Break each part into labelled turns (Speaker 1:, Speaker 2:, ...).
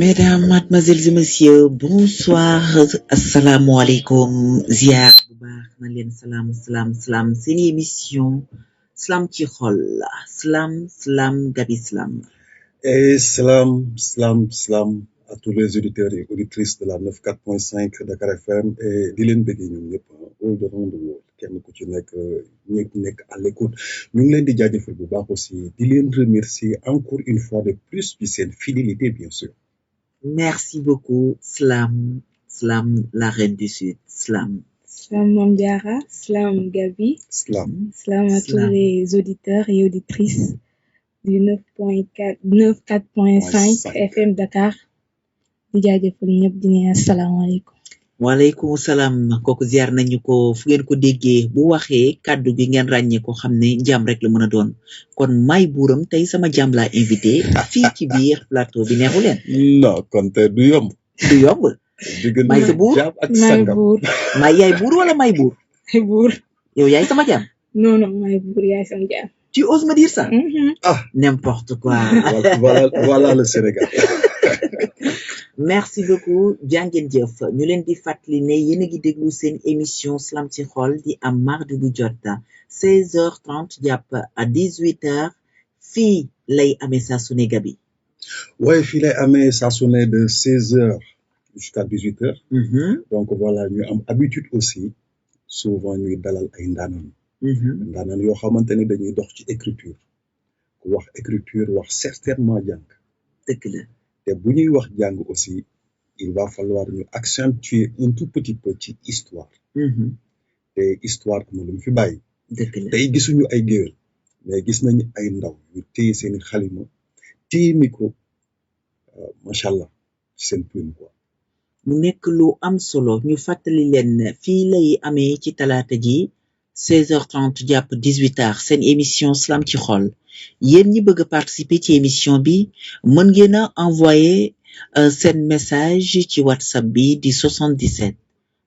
Speaker 1: Mesdames, mademoiselles et messieurs, bonsoir, asalaamaaleykum, ziar bu baax na leen salaam seen émission Slam ci xol Slam Gaby Slam.
Speaker 2: Et salam à tous les auditeurs et auditrices de la 94.5 Dakar FM et di leen bëgg ñoom ñëpp all around the world kenn ku ci nekk ñëpp nekk à l'écoute ñu ngi leen di jaajëfal bu baax aussi di leen remercier encore une fois de plus ci seen fidélité bien sûr.
Speaker 1: Merci beaucoup Slam la reine du Sud Slam.
Speaker 3: Slam Mame Diarra, Slam Gaby. Slam à tous les auditeurs et auditrices du 94.5 FM Dakar di jaajëfal ñëpp di ne asalaamaaleykum.
Speaker 1: waaleykum salaam kooku ziar nañu ko fu ngeen ko déggee bu waxee kàddu gi ngeen ràññee ko xam ne jàmm rek la mën a doon kon may buuram tey sama jàmm laa invité fii ci biir plateau bi neexu leen.
Speaker 2: non kon tey du yomb.
Speaker 1: may sa buur
Speaker 3: may buur.
Speaker 1: may yaay buur wala may buur.
Speaker 3: may buur.
Speaker 1: yow yaay sama jàmm.
Speaker 3: non may buur yaay sama jàmm.
Speaker 1: tu oses me dire ça.
Speaker 2: Ah,
Speaker 1: n'importe quoi.
Speaker 2: voilà le Sénégal.
Speaker 1: merci beaucoup jàngeen jëf ñu leen di fàttali ne yéen a ngi déglu seen émission Slam ci xol di am mardi bu jot 16h30 jàpp à 18h fii lay amee saa su ne Gaby.
Speaker 2: ouais fii lay amee saa su ne de 16h jusqu'à 18h. donc voilà ñu am habitude aussi souvent ñuy dalal ay ndaanaan yoo xamante ne dañuy dox ci écriture ku wax écriture wax certainement jàng.
Speaker 1: dëgg la.
Speaker 2: te bu ñuy wax jàng aussi il va falloir ñu accentuer un tout petit peu ci histoire. te histoire am na lu mu fi bàyyi.
Speaker 1: dëgg la
Speaker 2: tey gisuñu ay géwél mais gis nañu ay ndaw yu téye seen xalima téye micro macha allah seen plume quoi.
Speaker 1: mu nekk lu am solo ñu fàttali leen fii lay amee ci talaata ji 16h30 jàpp 18h seen émission Slam ci xol yéen ñi bëgg a participer ci émission bi mën ngeen a envoyer seen message ci WhatsApp bi di 77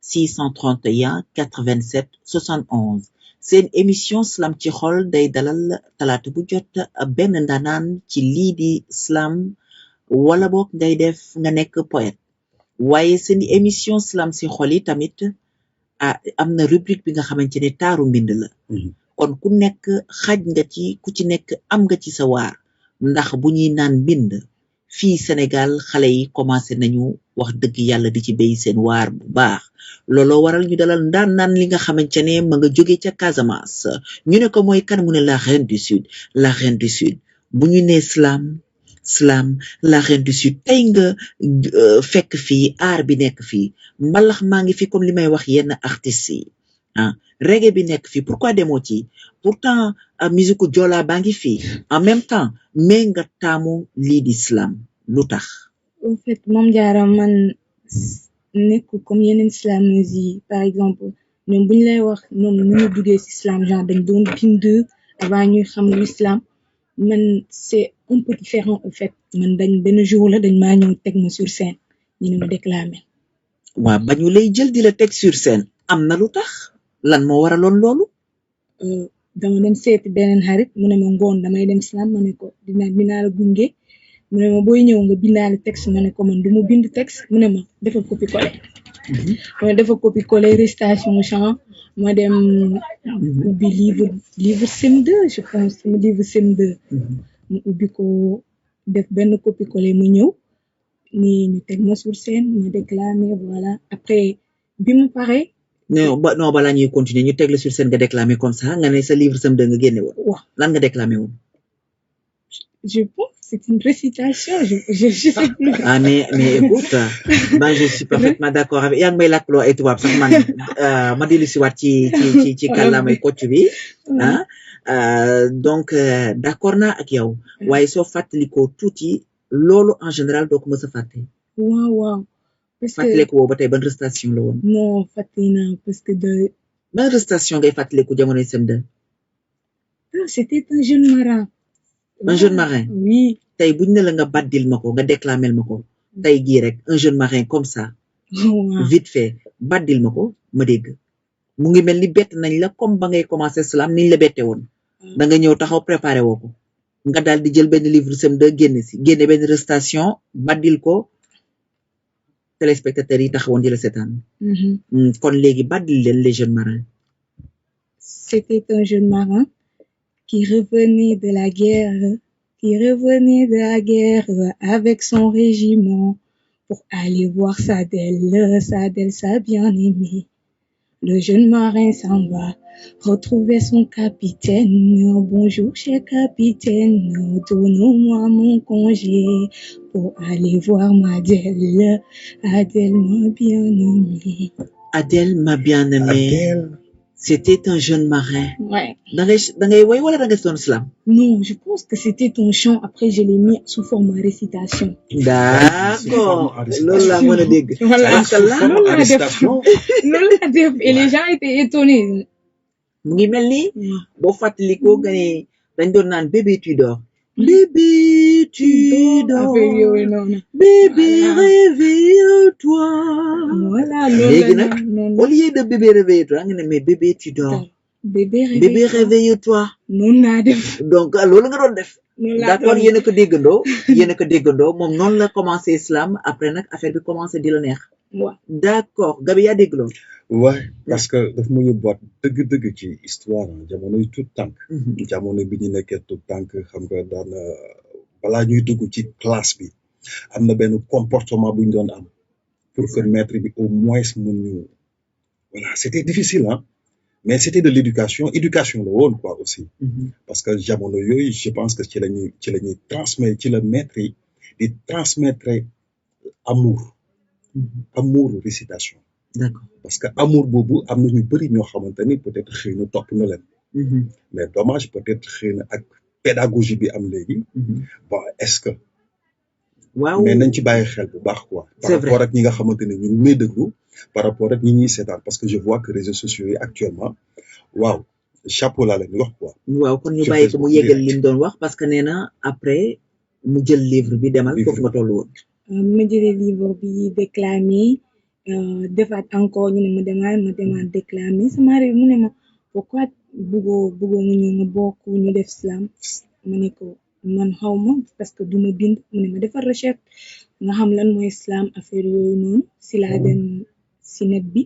Speaker 1: 631 87 71 seen émission Slam ci xol day dalal talaata bu jot benn ndaanaan ci lii di slam wala boog ngay def nga nekk poète waaye seen émission Slam ci xol yi tamit am na rubrique bi nga xamante ne taaru mbind la. kon ku nekk xaj nga ci ku ci nekk am nga ci sa waar ndax bu ñuy naan mbind fii Sénégal xale yi commencé nañu wax dëgg yàlla di ci béy seen waar bu baax looloo waral ñu dalal naan li nga xamante ne ma nga jóge ca Casamance ñu ne ko mooy kan mu ne la reine du Sud bu ñu nee Slam la reine du Sud tey nga fekk fii aar bi nekk fii mbalax maa ngi fi comme li may wax yenn artistes yi reggae bi nekk fii pourquoi demoo ci pourtant musique jola baa ngi fii en même temps mais nga taamu lii di slam lu tax.
Speaker 3: en fait Mame Diarra man nekk comme yeneen slameuses yi par exemple ñoom bu ñu lay wax ñoom nu ñu duggee ci slam genre dañ doon bind avant ñuy xam lu slam man c'est un peu différent en fait man benn jour la dañ maa ñëw teg ma sur scène ñu ne ma déclamer.
Speaker 1: waaw ba ñu lay jël di la teg sur scène am na lu tax lan moo waraloon loolu.
Speaker 3: dama dem seeti beneen xarit mu ne ma ngoon damay dem slam ma ne ko dinaa la gunge mu ne ma booy ñëw nga bindaale texte ma ne ko man du mu bind texte mu ne ma defal copier-coller. ma defal copier-coller récitation chant ma dem ubbi livre CM2 je pense sama livre CM2 mu ubbi ko def benn copier-coller mu ñëw ni ñu teg ma sur scène ma déclamer voilà après bi mu paree.
Speaker 1: non balaa ñuy continuer ñu teg la sur scène nga déclamer comme ça nga ne sa livre CM2 nga génne woon.
Speaker 3: waaw
Speaker 1: lan nga déclamer woon.
Speaker 3: je pense c'est une récitation je sais plus.
Speaker 1: mais écoute je suis parfaitement d'accord avec yaa ngi may làkkloo ay tubaab sax man ma dellu si waat ci kàllaamay kocc bi donc d'accord naa ak yow waaye soo fàttalikoo tuuti loolu en général doo ko mës a fàtte.
Speaker 3: waaw. parce que
Speaker 1: fàttaliku woo ba tey ban prestation la woon.
Speaker 3: non fàttali naa parce que
Speaker 1: ban prestation ngay fàttaliku jamonoy CM2.
Speaker 3: c'était un jeune marin.
Speaker 1: un jeune marin.
Speaker 3: oui.
Speaker 1: tey buñ ne la nga baddil ma ko nga déclamer ma ko tey jii rek un jeune marin comme ça. vite fait baddil ma ko ma dégg. mu ngi mel ni bett nañ la comme ba ngay commencer slam niñ la bette woon. da nga ñëw taxaw préparé woo ko nga daal di jël benn livre CM2 génne benn récitation baddil ko téléspectateurs yi taxawoon di la seetaan
Speaker 3: Mhm.
Speaker 1: kon léegi bàddil leen les jeunes marins
Speaker 3: C'était un jeune marin qui revenait de la guerre avec son régiment pour aller voir sa bien-aimée. Le jeune marin s'en va retrouver son capitaine. Bonjour, cher capitaine, donne-moi mon congé pour aller voir Adèle, ma bien-aimée.
Speaker 1: Adèle ma bien-aimée
Speaker 2: Adèle.
Speaker 1: c'était un jeune marin
Speaker 3: Ouais.
Speaker 1: da ngay woy wala da nga doon slam
Speaker 3: Non, je pense que c'était un chant. Après, je l'ai mis sous forme de récitation.
Speaker 1: d'accord
Speaker 2: arrestation.
Speaker 1: loolu laa mën a dégg
Speaker 3: Voilà.
Speaker 1: parce que là
Speaker 3: Loolu laa def.
Speaker 2: arrestation.
Speaker 3: Loolu laa def. Et les gens étaient étonnés.
Speaker 1: mu ngi mel ni
Speaker 3: Ouais.
Speaker 1: boo fàttalikoo nga ne dañ doon naan bébé tu dors bébé tu
Speaker 3: Affaire yooyu
Speaker 1: dors
Speaker 3: noonu.
Speaker 1: bébé
Speaker 3: Voilà.
Speaker 1: réveille-toi
Speaker 3: Voilà, loolu
Speaker 1: léegi
Speaker 3: la
Speaker 1: nag
Speaker 3: noonu
Speaker 1: au lieu de bébé réveille-toi nga ne mais bébé tu dors
Speaker 3: bébé
Speaker 1: bébé réveille-toi
Speaker 3: noonu laa def.
Speaker 1: donc loolu nga doon def
Speaker 3: Noonu laa
Speaker 1: d'accord
Speaker 3: doon
Speaker 1: yéen a ko déggandoo moom noonu la commencé islam après nag affaire bi commencé di la neex
Speaker 3: waaw.
Speaker 1: d'accord Gabi yaa dégg loolu
Speaker 2: Ouais, parce que daf ma yóbbuwaat dëgg-dëgg ci histoire jamonoy tout tànk jamono bi ñu nekkee tout tànk xam nga daan balaa ñuy dugg ci classe bi am na benn comportement bu ñu doon am pour que maître bi au moins mën ñu voilà c'était difficile hein mais c'était de l'éducation la woon quoi aussi parce que jamono yooyu je pense que ci la ñuy transmettre ci la maître yi di transmettre amour récitation
Speaker 1: d'accord
Speaker 2: parce que amour boobu am na ñu bëri ñoo xamante ni peut-être xëy na topp na leen mais dommage peut-être xëy na ak pédagogie bi am léegi bon est-ce que
Speaker 1: waaw
Speaker 2: mais nañ ci bàyyi xel bu baax quoi par
Speaker 1: C'est vrai.
Speaker 2: rapport ak ñi nga xamante ne ñu ngi may déglu par rapport ak ñi ñuy seetaan parce que je vois que réseaux sociaux yi actuellement waaw chapeau laa leen di wax quoi
Speaker 1: waaw kon ñu
Speaker 2: Sur
Speaker 1: bàyyi ko mu
Speaker 2: Facebook
Speaker 1: yeggal
Speaker 2: direct.
Speaker 1: li mu doon wax parce que nee na après mu jël livre bi demal
Speaker 2: Livre
Speaker 1: foofu nga
Speaker 2: bi.
Speaker 1: toll woon
Speaker 3: ma jëlee livre bi déclamé defaat encore ñu ne ma demaat déclamé sama réew mu ne ma pourquoi bëggoo nga ñëw nga bokk ñu def slam ma ne ko man xaw ma parce que du ma bind mu ne ma defar recherche nga xam lan mooy slam affaire yooyu noonu si laa dem si net bi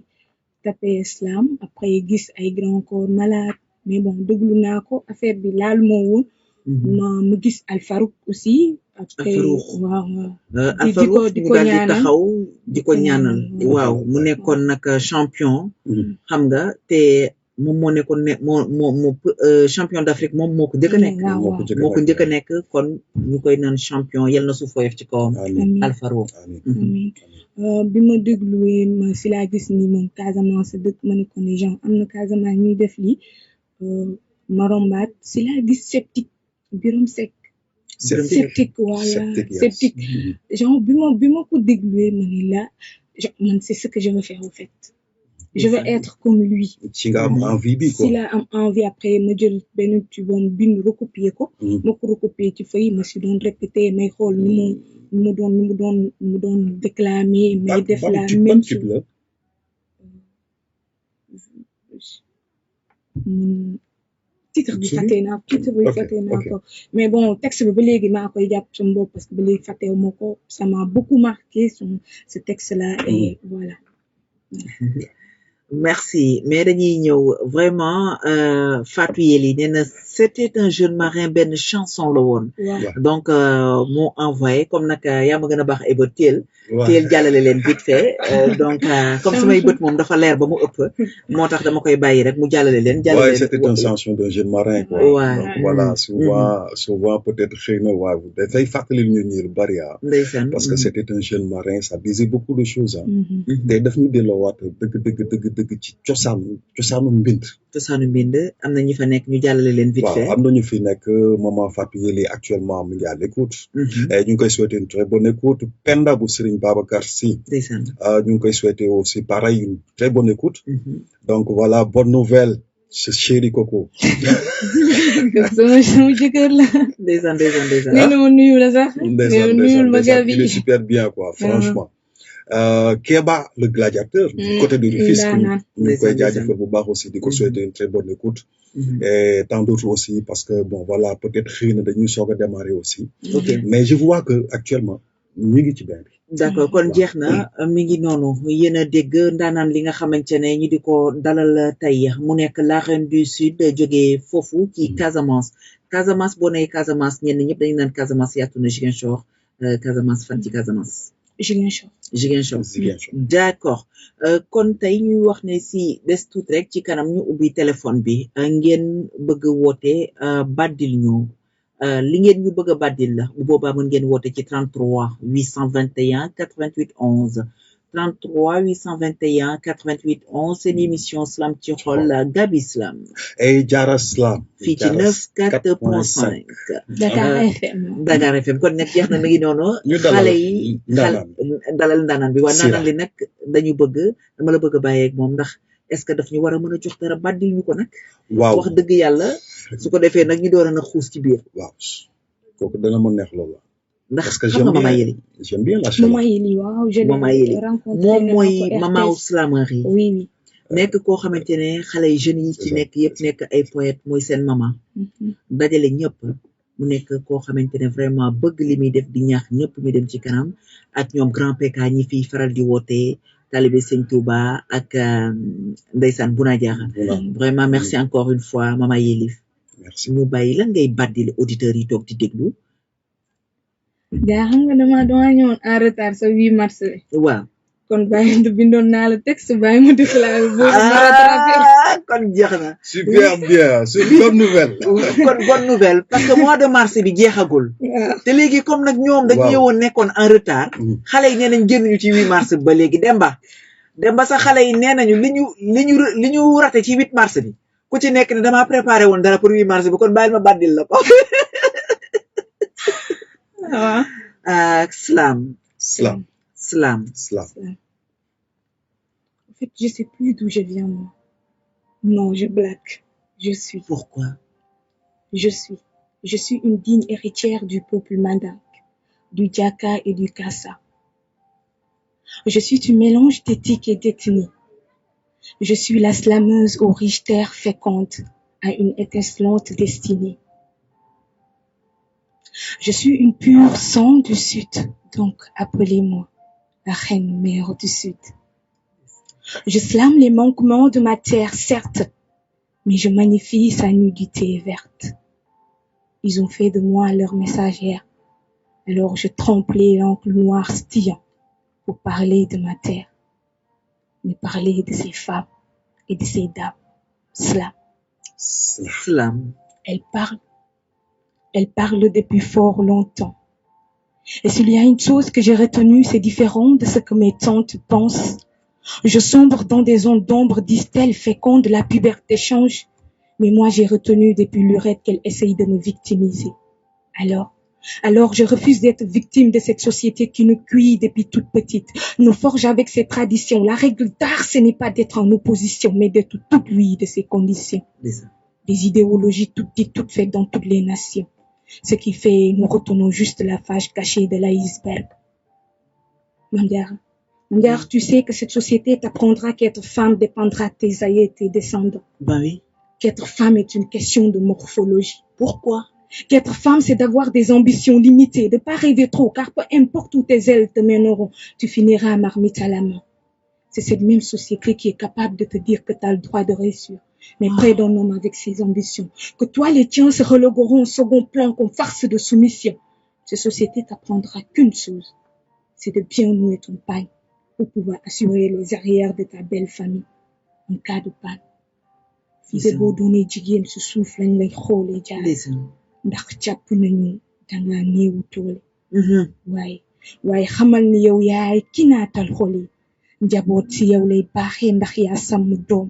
Speaker 3: tapé slam après gis ay grand corps malade mais bon déglu naa ko affaire bi laalu moo woon mu gis Alfarouk aussi après
Speaker 1: Alfarouk.
Speaker 3: waaw
Speaker 1: Alfarouk
Speaker 3: di
Speaker 1: ñu
Speaker 3: ko
Speaker 1: daal di
Speaker 3: ñaanal.
Speaker 1: taxaw di ko
Speaker 3: Di ko
Speaker 1: ñaanal
Speaker 3: ñaanal,
Speaker 1: waaw mu nekkoon nag champion
Speaker 2: Mhm.
Speaker 1: xam nga te moom moo nekkoon ne moo champion d'Afrique moom moo ko njëkk a nekk
Speaker 3: waaw
Speaker 2: moo
Speaker 3: waaw.
Speaker 2: ko njëkk a
Speaker 1: moo ko
Speaker 2: nekk.
Speaker 1: njëkk a nekk kon ñu koy naan champion yal na suuf woyof ci kawam
Speaker 2: amiin
Speaker 3: Amiin.
Speaker 1: Alfarouk
Speaker 2: amiin
Speaker 3: Amiin. Bi ma dégluwee ma si laa gis ni moom Casamance dëkk ma ne ko ne genre am na Casamance ñuy def lii ma rombaat si laa gis sceptique Biram Seck sceptique voilà
Speaker 2: Sceptique, yes.
Speaker 3: sceptique genre bi ma ko dégluwee ma ne la man c'est ce que je veux faire en fait je veux être comme lui
Speaker 2: ci nga am envie bi
Speaker 3: si
Speaker 2: quoi
Speaker 3: la am envie après ma jël benn tubam bind recopier ko
Speaker 2: Mhm.
Speaker 3: ma ko recopier ci feuille ma si doon répété may xool nu mu doon déclamer may def la même
Speaker 2: tube
Speaker 3: chose
Speaker 2: la
Speaker 3: titre bi
Speaker 2: Absolument.
Speaker 3: fàtte naa titre bi
Speaker 2: Ok,
Speaker 3: fàtte naa
Speaker 2: ok.
Speaker 3: ko mais bon texte bi ba léegi maa koy jàpp sama bopp parce que ba léegi fàttewu ma ko ça m'a beaucoup marqué ce texte là et voilà
Speaker 1: merci mais dañuy ñëw vraiment Fatou Yeli nee na c'était un jeune marin benn chanson la woon
Speaker 3: waaw
Speaker 1: donc moo envoyé comme nag yaa ma gën a baax ay bët teel
Speaker 2: waaw
Speaker 1: jàllale leen vite fait donc comme samay bët moom dafa leer ba mu ëpp moo tax dama koy bàyyi rek mu jàllale leen
Speaker 2: Ouais, c'était une chanson d'un jeune marin quoi
Speaker 1: Ouais.
Speaker 2: donc voilà souvent peut-être xëy na waaw dafay fàttali ñu ñi lu bari ah
Speaker 1: ndeysaan
Speaker 2: parce que c'était un jeune marin ça disait beaucoup de choses ah te daf ñu delloowaat dëgg ci cosaanu mbind
Speaker 1: cosaanu mbind am na ñi fa nekk ñu jàllale leen vite fait
Speaker 2: waaw am nañu fi nekk maman Fatou Yeli actuellement mu ngi à l'écoute et ñu ngi koy souhaiter une très bonne écoute Penda bu Serigne Babacar Sy
Speaker 1: ndeysaan
Speaker 2: ñu ngi koy souhaiter aussi pareil une très bonne écoute donc voilà bonne nouvelle c'est chéri Coco
Speaker 3: sama jëkkër la
Speaker 1: ndeysaan
Speaker 3: nee na ma nuyu la sax
Speaker 2: ndeysaan
Speaker 3: nuyul ma
Speaker 2: ndeysaan
Speaker 3: Gabi
Speaker 2: il est super bien quoi franchement Kéba le gladiateur du côté de Rufisque ñu ngi koy jaajëfal bu baax aussi di ko souhaiter une très bonne écoute et tant d'autres aussi parce que bon voilà peut-être xëy na dañuy soog a démarrer aussi
Speaker 1: ok
Speaker 2: mais je vois que actuellement ñu ngi ci bain bi.
Speaker 1: d'accord kon jeex na mi ngi noonu yéen a dégg ndaanaan li nga xamante ne ñu di ko dalal tey mu nekk la reine du sud jógee foofu ci Casamance Casamance boo nee Casamance ñenn ñëpp dañu naan Casamance yaatu na Ziguinchor Casamance fan ci Casamance. Ziguinchor d'accord kon tey ñuy wax ne si des tuuti rek ci kanam ñu ubbi téléphone bi ngeen bëgg woote baddil ñu li ngeen ñu bëgg a baddil la bu boobaa mën ngeen woote ci 33 821 88 11 33 821 88 11 seen émission Slam ci xol Gabi Slam
Speaker 2: et Diarra Slam
Speaker 1: fii ci 94.5 Dakar FM kon nag jeex na mi ngi noonu xale yi dalal ndaanaan bi waa ndaanaan li nag dañu bëgg dama la bëgg a bàyyeeg moom ndax est-ce que daf ñu war a mën a jox dara baddil ñu ko nag
Speaker 2: waaw
Speaker 1: wax dëgg yàlla su ko defee nag ñu door a nag xuus ci biir
Speaker 2: waaw kooku dana ma neex loolu
Speaker 1: ndax xam nga Mama Yeli
Speaker 2: j'aime bien la chaleur
Speaker 3: Mama Yeli waaw
Speaker 1: Mama Yeli moom mooy mama Slamerie
Speaker 3: oui
Speaker 1: nekk koo xamante ne xale yi jeunes yi ci nekk yëpp nekk ay poète mooy seen mama dajale ñëpp mu nekk koo xamante ne vraiment bëgg li muy def di ñaax ñëpp ñu dem ci kanam ak ñoom grand PK ñi fiy faral di woote talibé Sëñ Touba ak ndeysaan Bouna Diarra vraiment merci encore une fois Mama Yeli
Speaker 2: merci
Speaker 1: ñu bàyyi lan ngay baddil auditeurs yi toog di déglu
Speaker 3: daa xam nga dama ñëwoon en retard sa 8 mars bi
Speaker 1: waaw
Speaker 3: kon bàyyi du bindoon naa la texte bàyyi ma déclaré
Speaker 1: kon jeex na
Speaker 2: super bien c'est une bonne nouvelle
Speaker 1: kon bonne nouvelle parce que mois de mars bi jeexagul te léegi comme nag ñoom dañu ñëwoon nekkoon en retard xale yi nee nañ génnuñu ci 8 mars bi ba léegi Demba sax xale yi nee nañu li ñu raté ci 8 mars bi ku ci nekk ne damaa préparé woon dara pour 8 mars bi kon bàyyil ma baddil la ko Slam.
Speaker 3: En fait, je sais plus d'où je viens, moi. Non, je blague. Je suis.
Speaker 1: Pourquoi?
Speaker 3: Je suis une digne héritière du peuple mandingue, du Diaka et du Kassa. Je suis un mélange d'éthique et d'ethnie. Je suis la slameuse aux riches terres fécondes, à une étincelante destinée. Je suis une pure sang du Sud, donc appelez-moi la reine mère du Sud. Je slame les manquements de ma terre, certes, mais je magnifie sa nudité verte. Ils ont fait de moi leur messagère, alors je trempe les l'encre noire stillant pour parler de ma terre, mais parler de ces femmes et de ces dames.
Speaker 1: Slam.
Speaker 3: Elle parle depuis fort longtemps. Et s'il y a une chose que j'ai retenue, c'est différent de ce que mes tantes pensent. Je sombre dans des ondes d'ombre, disent-elles, fécondes, la puberté change. Mais moi, j'ai retenu depuis lurette qu'elle essaye de me victimiser. Alors, je refuse d'être victime de cette société qui nous cuit depuis toute petite, nous forge avec ses traditions. La règle d'art, ce n'est pas d'être en opposition, mais d'être toute lui de ses conditions. Des idéologies toutes dites, toutes faites dans toutes les nations. Ce qui fait, nous retenons juste la face cachée de l'iceberg. Mandiar, tu sais que cette société t'apprendra qu'être femme dépendra de tes aïeux et tes descendants.
Speaker 1: Ben oui.
Speaker 3: Qu'être femme est une question de morphologie.
Speaker 1: Pourquoi?
Speaker 3: Qu'être femme, c'est d'avoir des ambitions limitées, de pas rêver trop, car peu importe où tes ailes te mèneront, tu finiras à marmite à la main. C'est cette même société qui est capable de te dire que tu as le droit de réussir, mais près d'un homme avec ses ambitions, que toi, les tiens se relégueront au second plan comme farce de soumission. Cette société t'apprendra qu'une chose, c'est de bien nouer ton pain pour pouvoir assurer les arrières de ta belle famille en cas de panne. Fii boo doonee jigéen su suuf lañ lay xoolee jaar ndax jàpp nañu danga néewu toole waaye xamal ni yow yaay ki naatal xol yi njaboot si yow lay baaxee ndax yaa sàmm doom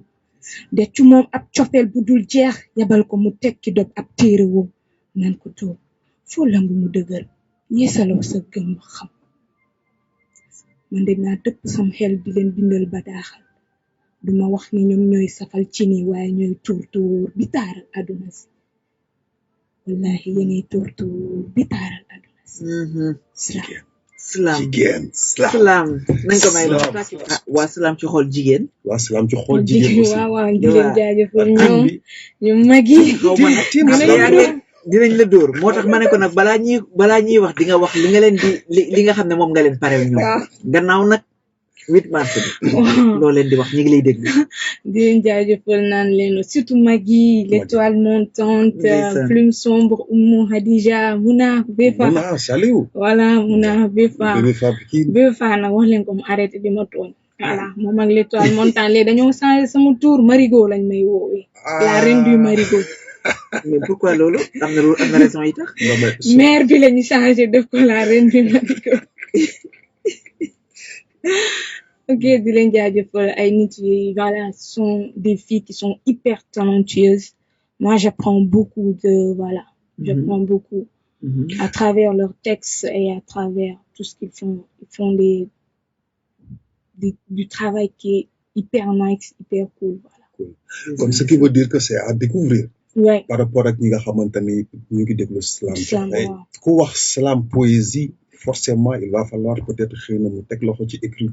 Speaker 3: de ci moom ab cofeel bu dul jeex yabal ko mu tekki dog ab téere woom naan ko doom foo lamb mu dëgër yeesaloo sa gëm xam man de naa dëpp sam xel di leen bindal bataaxal duma wax ni ñoom ñooy safal ci ni waaye ñooy tuur bi taaral àdduna si wallahi yéenay tuur bi taaral àdduna si
Speaker 1: Slam nañ ko may waa Slam ci xool jigéen
Speaker 3: waaw jigéen jaajëfal ñoom ñu magi
Speaker 1: dinañ la dóor moo tax ma ne ko nag balaa ñuy wax di nga wax li nga leen di li nga xam ne moom nga leen pare ñoom
Speaker 3: waaw
Speaker 1: gannaaw nag 8 mars bi loo leen di wax ñu ngi lay déglu
Speaker 3: di leen jaajëfal naan leen surtout Magui l'étoile montante
Speaker 1: Ndeysaan.
Speaker 3: plume sombre Oumou Hadija Mouna Befa
Speaker 2: Mona Saliou
Speaker 3: voilà Mouna Befa
Speaker 2: bébé Fabrique
Speaker 3: Befa nag wax leen ko mu arrêté di ma tooñ voilà moom ak l'étoile montante léegi dañoo changé sama tour Marigot lañ may woowee la reine du Marigot
Speaker 1: mais pourquoi loolu am na raison yi tax
Speaker 2: non mais
Speaker 3: mère bi lañu changé def ko la reine du Marigot ok di leen jaajëfal ay nit yi voilà ce sont des filles qui sont hyper talentueuses moi j'apprends beaucoup de voilà j'apprends beaucoup à travers leurs textes et à travers tout ce qu'ils font ils font du travail qui est hyper nice hyper cool voilà
Speaker 2: comme ce qui veut dire que c'est à découvrir
Speaker 3: ouais
Speaker 2: par rapport ak ñi nga xamante ni ñu ngi déglu slam
Speaker 3: Slam,
Speaker 2: tey
Speaker 3: waaw.
Speaker 2: ku wax slam poésie forcément il va falloir peut-être xëy na mu teg loxo ci écrit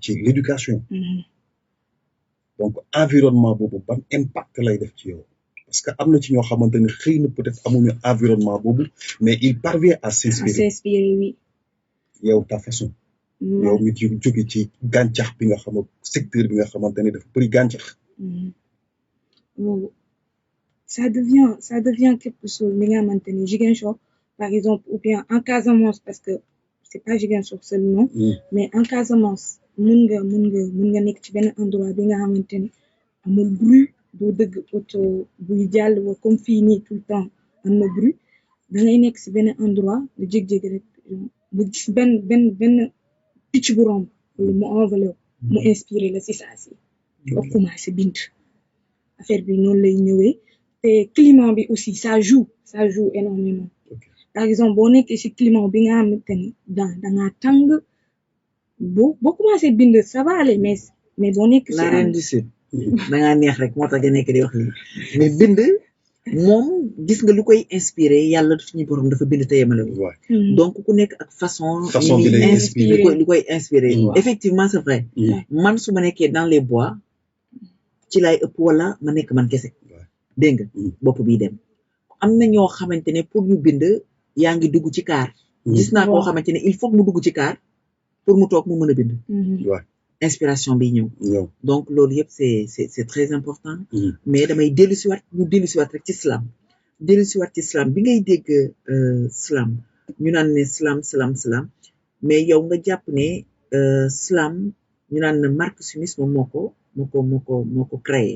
Speaker 2: ci l'éducation
Speaker 3: Mhm.
Speaker 2: donc environnement boobu ban impact lay def ci yow parce que am na ci ñoo xamante ni xëy na peut-être amuñu environnement boobu mais il parvient à
Speaker 3: à
Speaker 2: s'inspirer
Speaker 3: s'inspirer oui
Speaker 2: yow ta façon yow
Speaker 3: Ouais.
Speaker 2: mi ci jóge ci gàncax bi nga xam secteur bi nga xamante ni dafa bëri gàncax
Speaker 3: Mhm. Oh, ça devient quelque chose li nga xamante ni Ziguinchor par exemple ou bien en Casamance parce que c'est pas Ziguinchor seulement mais en Casamance mun nga nekk ci benn endroit bi nga xamante ni amul bruit doo dëgg auto buy jàll wa comme fii nii tout le temps am na bruit da ngay nekk ci benn endroit nga jég-jég rek nga gis benn picc bu romb wala mu envolé mu inspiré la ci saa si nga commencé bind affaire bi noonu lay ñëwee te climat bi aussi ça joue énormément par exemple boo nekkee ci climat bi nga xamante ni dangaa tàng boo commencé bind ça va aller mais boo nekk ci
Speaker 1: la reine du sud dangaa neex rek moo tax nga nekk di wax lii mais bind moom gis nga lu koy inspiré yàlla suñu borom dafa bind te yemale ko
Speaker 2: waaw
Speaker 1: donc ku nekk ak façon
Speaker 2: bi lay
Speaker 1: inspiré lu koy inspiré effectivement c'est vrai man su ma nekkee dans les bois ci lay ëpp wala ma nekk man kese dégg nga bopp bi dem am na ñoo xamante ne pour ñu bind yaa ngi dugg ci kaar gis naa koo xamante ne il faut mu dugg ci kaar pour mu toog mu mën a bind
Speaker 2: waaw
Speaker 1: inspiration bi ñëw
Speaker 2: ñëw
Speaker 1: donc loolu yëpp c'est très important mais damay dellusiwaat rek ci slam ci slam bi ngay dégg slam ñu naan ne slam mais yow nga jàpp ne slam ñu naan ne Marcus Smith moom moo ko créé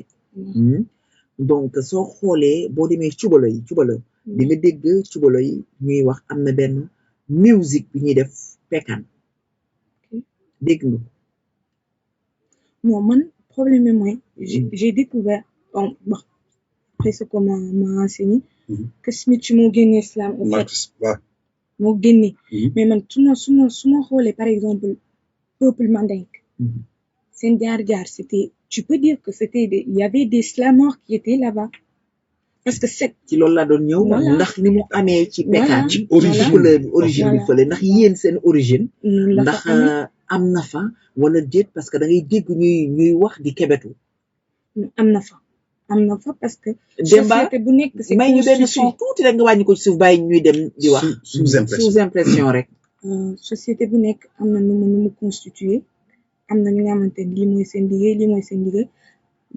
Speaker 1: donc soo xoolee boo demee cubalo di nga dégg cubalo yi ñuy wax am na benn musique bi ñuy def pekan dégg nga
Speaker 3: non man problème bi mooy j'ai découvert bon après ce qu'on m'a enseigné que Smith moo génnee slam en fait moo génne mais man su ma xoolee par exemple peuple mandingue seen jaar c'était tu peux dire que il y avait des slameurs qui étaient là-bas parce que c'est
Speaker 1: ci loolu laa doon ñëw ndax ni mu amee ci pekaan ci origine bi fële ndax yéen seen origine ndax am na fa wala déet parce que da ngay dégg ñuy wax di kebetu
Speaker 3: am na fa parce que
Speaker 1: Demba
Speaker 3: société bu nekk c'est
Speaker 1: may ñu benn son tuuti rek nga wàññi ko ci suuf bàyyi ñuy dem di wax sous impression rek
Speaker 3: société bu nekk am na nu mu constitué am na ñu nga xamante ni lii mooy seen liggéey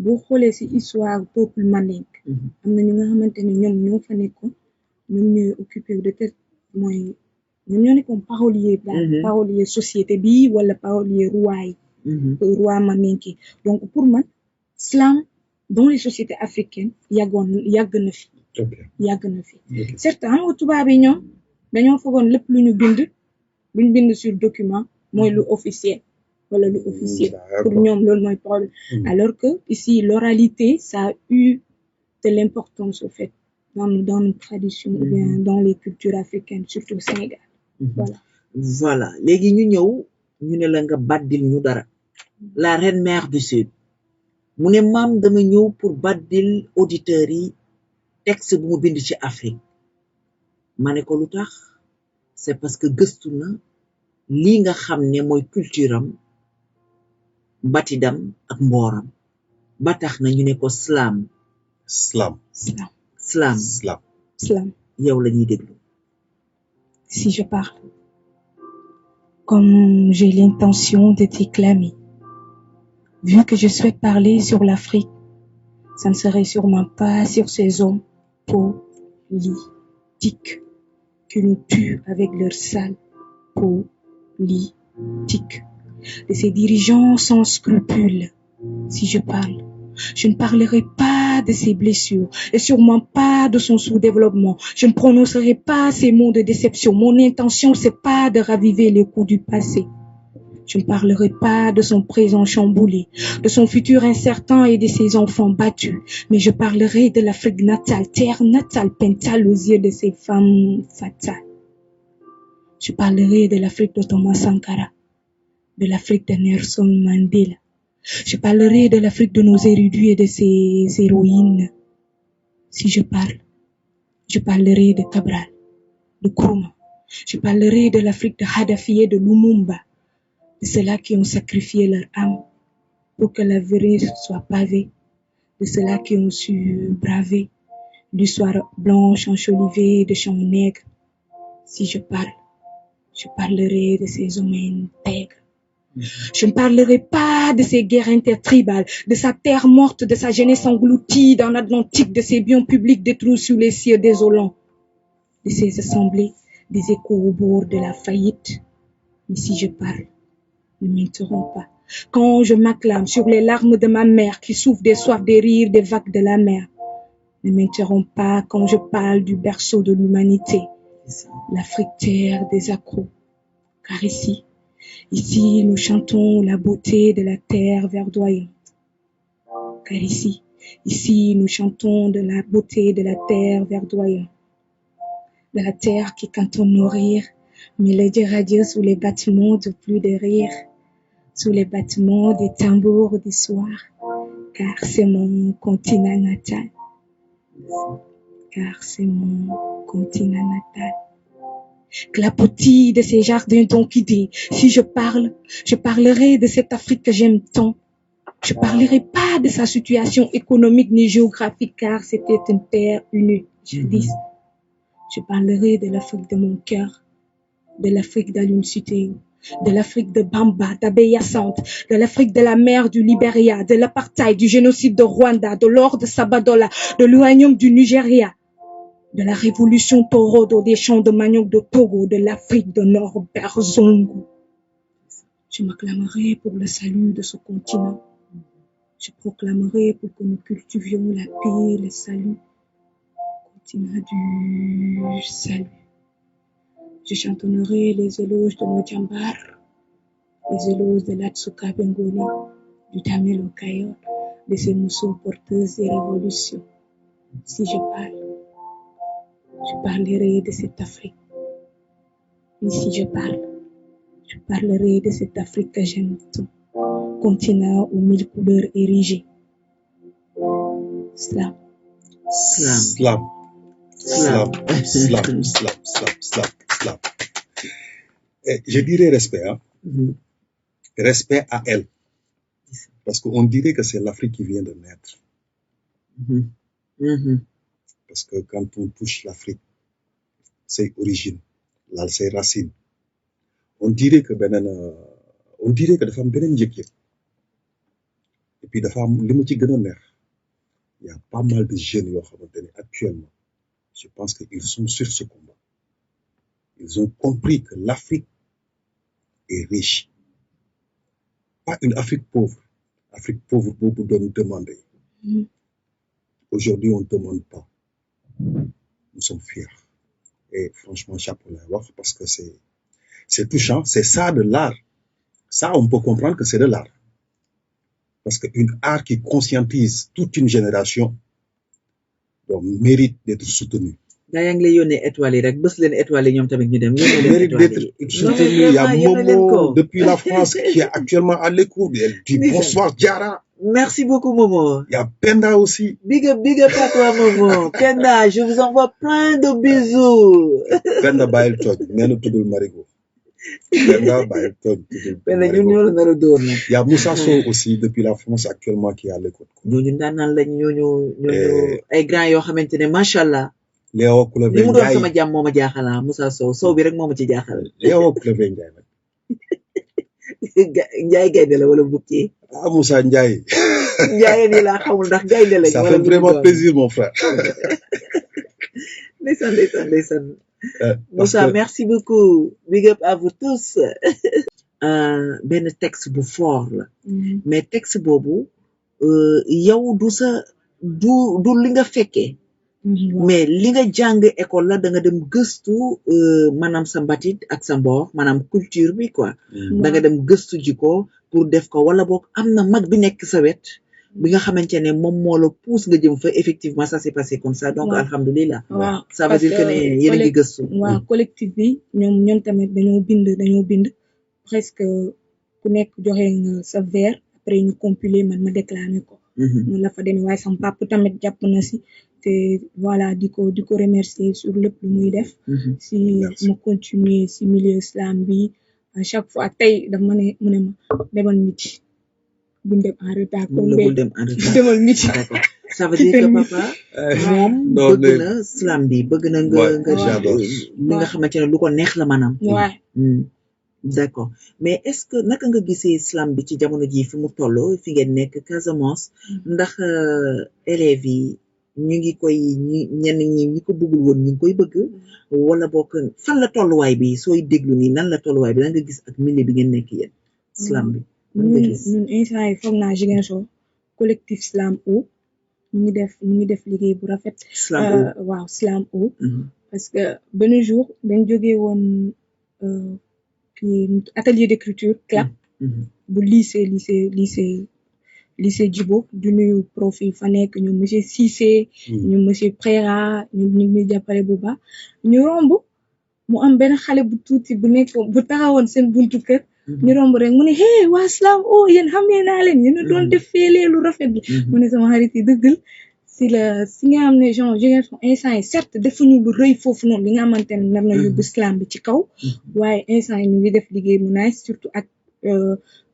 Speaker 3: boo xoolee ci histoire peuple mandingue am na ñu nga xamante ne ñoom ñoo fa nekkoon ñoom ñooy occupé de tête mooy ñoom ñoo nekkoon parolier société bi wala parolier roi mandingue donc pour man slam dans les sociétés africaines yàgg na fi certes xam nga tubaab yi ñoom dañoo foogoon lépp lu ñu bind sur document mooy lu officiel wala lu officiel pour ñoom loolu mooy problème alors que ici l'oralité ça a eu de l'importance au fait dans nos traditions ou bien dans les cultures africaines surtout au Sénégal
Speaker 1: voilà léegi ñu ñëw ñu ne la nga baddil ñu dara la reine mère du sud mu ne maam dama ñëw pour baddil auditeurs yi texte bu mu bind ci Afrique ma ne ko lu tax c'est parce que gëstu na lii nga xam ne mooy culture am batidam ak mbooram ba tax na ñu ne ko slam yow la ñuy déglu.
Speaker 3: Si je parle, comme j'ai l'intention de t'éclamer, vu que je souhaite parler sur l'Afrique, ça ne serait sûrement pas sur ces hommes politiques qui nous tuent avec leur sale politique, de ces dirigeants sans scrupules. Si je parle, je ne parlerai pas de ses blessures et sûrement pas de son sous-développement. Je ne prononcerai pas ces mots de déception. Mon intention, c'est pas de raviver les coups du passé. Je ne parlerai pas de son présent chamboulé, de son futur incertain et de ses enfants battus. Mais je parlerai de l'Afrique natale, terre natale, pentale aux yeux de ses femmes fatales. Je parlerai de l'Afrique de Thomas Sankara, de l'Afrique de Nelson Mandela. Je parlerai de l'Afrique de nos érudits et de ses héroïnes. Si je parle, je parlerai de Cabral, de Nkrumah. Je parlerai de l'Afrique de Kadhafi et de Lumumba, de ceux-là qui ont sacrifié leur âme pour que l'avenir soit pavé, de ceux-là qui ont su braver l'histoire blanche enjolivée de champs nègres. Si je parlerai de ces hommes intègres. Je ne parlerai pas de ces guerres intertribales, de sa terre morte, de sa jeunesse engloutie dans l'Atlantique, de ses biens publics détruits sous les cieux désolants, de ces assemblées, des échos au bord de la faillite. Mais si je parle, ne m'interromps pas. Quand je m'acclame sur les larmes de ma mère qui souffre des soifs, des rires, des vagues de la mer, ne m'interromps pas quand je parle du berceau de l'humanité, l'Afrique terre des accros. Car ici, nous chantons la beauté de la terre verdoyante. Car ici, nous chantons de la beauté de la terre verdoyante. De la terre qui cantonne nos rires, mélodie radieuse sous les battements de pluie de rire, sous les battements des tambours du soir. Car c'est mon continent natal. Car c'est mon continent natal. Clapotis de ces jardins d'orchidées. Si je parle, je parlerai de cette Afrique que j'aime tant. Je parlerai pas de sa situation économique ni géographique, car c'était une terre unie, jadis. Je parlerai de l'Afrique de mon cœur, de l'Afrique d'Alioune Sitoé, de l'Afrique de Bamba, d'Abeya Sante, de l'Afrique de la mer du Libéria, de l'apartheid, du génocide de Rwanda, de l'or de Sabadola, de l'uranium du Nigeria, de la révolution Torodo, des champs de manioc de Togo, de l'Afrique de Norbert Zongo. Je m'acclamerai pour le salut de ce continent. Je proclamerai pour que nous cultivions la paix, le salut, continent du salut. Je chantonnerai les éloges de Mojambar, les éloges de l'Atsuka Bengoni, du Tamil Okayor, de ces mousseaux porteuses des révolutions. Si je parlerai de cette Afrique. Et si je parlerai de cette Afrique que j'aime tant, continent aux mille couleurs érigées. Slam.
Speaker 2: Slam. Slam. Slam. Slam. Slam. Slam. Slam. Et je dirais respect, hein. Respect à elle. Parce qu'on dirait que c'est l'Afrique qui vient de naître. Parce que quand on touche l'Afrique, ses origines, là, ses racines, on dirait que dafa am beneen yëg-yëg. Et puis dafa am li ma ci gën a neex. Il y a pas mal de jeunes yoo xamante ne actuellement, je pense qu'ils sont sur ce combat. Ils ont compris que l'Afrique est riche. Pas une Afrique pauvre. Afrique pauvre boobu doon demander. Aujourd'hui, on ne demande pas. Nous sommes fiers. Et franchement, chapeau lay wax parce que c'est touchant. C'est ça de l'art. Ça, on peut comprendre que c'est de l'art. Parce qu'une art qui conscientise toute une génération donc, mérite d'être soutenue.
Speaker 1: yaa ngi lay yónnee étoiles yi rek bës leen étoiles yi ñoom tamit ñu dem.
Speaker 2: Mérite d'être soutenue. Il y a Momo depuis la France qui est actuellement à l'écoute. Elle dit bonsoir Diarra.
Speaker 1: Merci beaucoup Momo.
Speaker 2: Il y a Penda aussi.
Speaker 1: Big up à toi Momo. Penda, je vous envoie plein de bisous.
Speaker 2: Penda bàyyil tooñ nee na tuddul Marigo. Penda bàyyil tooñ tuddul
Speaker 1: Penda ñun ñoo la nar a dóor nag.
Speaker 2: Il y a Moussa Sow aussi depuis la France actuellement qui est à l'écoute.
Speaker 1: ñooñu ndaanaan lañ ñooñu ay grands yoo xamante ne macha allah.
Speaker 2: Léo
Speaker 1: li
Speaker 2: Coulevé
Speaker 1: mu doon
Speaker 2: Ndiaye
Speaker 1: sama jàmm moo ma jaaxal Moussa Sow bi rek moo ma ci jaaxal
Speaker 2: Léo Coulevé Ndiaye nag
Speaker 1: Njaay gaynde la wala bukki
Speaker 2: ah Moussa Ndiaye
Speaker 1: njaayeen yi laa xamul ndax gaynde lañ
Speaker 2: ça
Speaker 1: wala
Speaker 2: fait
Speaker 1: lu ñu
Speaker 2: vraiment
Speaker 1: doon
Speaker 2: plaisir mon frère
Speaker 1: ndeysaan
Speaker 2: parce
Speaker 1: Moussa
Speaker 2: que
Speaker 1: merci beaucoup big up à vous tous benn texte bu fort la mais texte boobu yow du li nga fekkee mais li nga jàng école la da nga dem gëstu maanaam sa mbatit ak sa mboor maanaam culture bi quoi da nga dem gëstu ji ko pour def ko wala boog am na mag bi nekk sa wet bi nga xamante ne moom moo la pousse nga jëm fa effectivement ça s'est passé comme ça donc alhamdulilah
Speaker 3: waaw
Speaker 1: ça veut dire que ne yéen a ngi gëstu
Speaker 3: waaw collectif bi ñoom tamit dañoo bind presque ku nekk joxe nga sa vers après ñu compiler man ma déclamer ko noonu la fa demee waaye sama papa tamit jàpp na si te voilà di ko remercier sur lépp lu muy def si ma continuer si milieu islam bi à chaque fois tey daf ma ne mu ne ma demal miti buñ dem en retard
Speaker 1: bul dem en retard
Speaker 3: demal miti
Speaker 1: d'accord ça veut dire que papa moom bëgg na islam bi bëgg na nga li nga xamante ne lu ko neex la maanaam d'accord mais est-ce que naka nga gisee islam bi ci jamono ji fi mu toll fi ngeen nekk Casamance ndax élèves yi ñu ngi koy ñenn ñi ko bëggul woon ñu ngi koy bëgg wala bokk fan la tolluwaay bi sooy déglu nii nan la tolluwaay bi lan nga gis ak milieu bi ngeen nekk yéen islam bi
Speaker 3: ñun instant yi foog naa Ziguinchor collectif Islam O ñu ngi def liggéey bu rafet waaw Islam O parce que benn jour dañ jógee woon atelier d'écriture CLAP bu lycée Djibo du nuyu prof yi fa nekk ñoom monsieur Cissé ñoom monsieur Préra ñu jàppale bu baax ñu romb mu am benn xale bu tuuti bu taxawoon seen buntu kër ñu romb rek mu ne hey waa Islam O yéen xamee naa leen yéen a doon def feelee lu rafet bi mu ne sama xarit yi dëggal si nga xam ne genre Ziguinchor instant yi certes defuñu lu rëy foofu noonu li nga xamante ne nar na yóbbu islam bi ci kaw waaye instant yi ñu ngi def liggéey mu nice surtout ak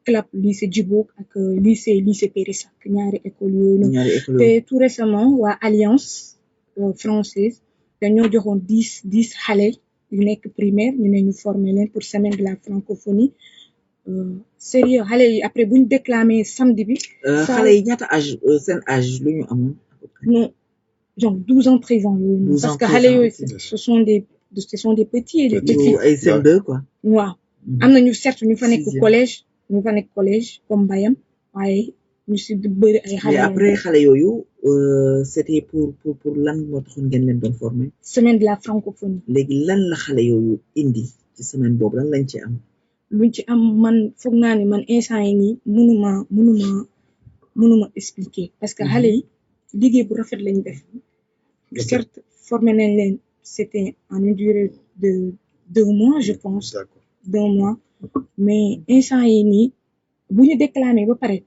Speaker 3: CLAP lycée Djibo ak lycée Périssa ñaari école yooyu noonu te tout récemment waa alliance française dañoo joxoon 10 xale yu nekk primaire ñu ne ñu former leen pour semaine de la francophonie sérieux xale yi après buñ déclamé samedi bi
Speaker 1: xale yi ñaata âge seen âge lu ñu amoon
Speaker 3: non genre 12 ans 13 ans yooyu parce que xale yooyu ce sont des petits et des petits
Speaker 1: ay CM2 quoi
Speaker 3: waaw am na ñu certes ñu fa nekk collège comme Bayam waaye ñu si bëri ay xale
Speaker 1: mais après xale yooyu c'était pour lan moo taxoon ngeen leen doon former
Speaker 3: semaine de la francophonie
Speaker 1: léegi lan la xale yooyu indi ci semaine boobu lan lañ ci am
Speaker 3: luñ ci am man foog naa ne man instant yi nii mënuma expliquer parce que xale yi liggéey bu rafet lañ def certes formé nañ leen c'était en une durée de 2 mois je pense 2 mois mais instant yi nii bu ñu déclamé ba pare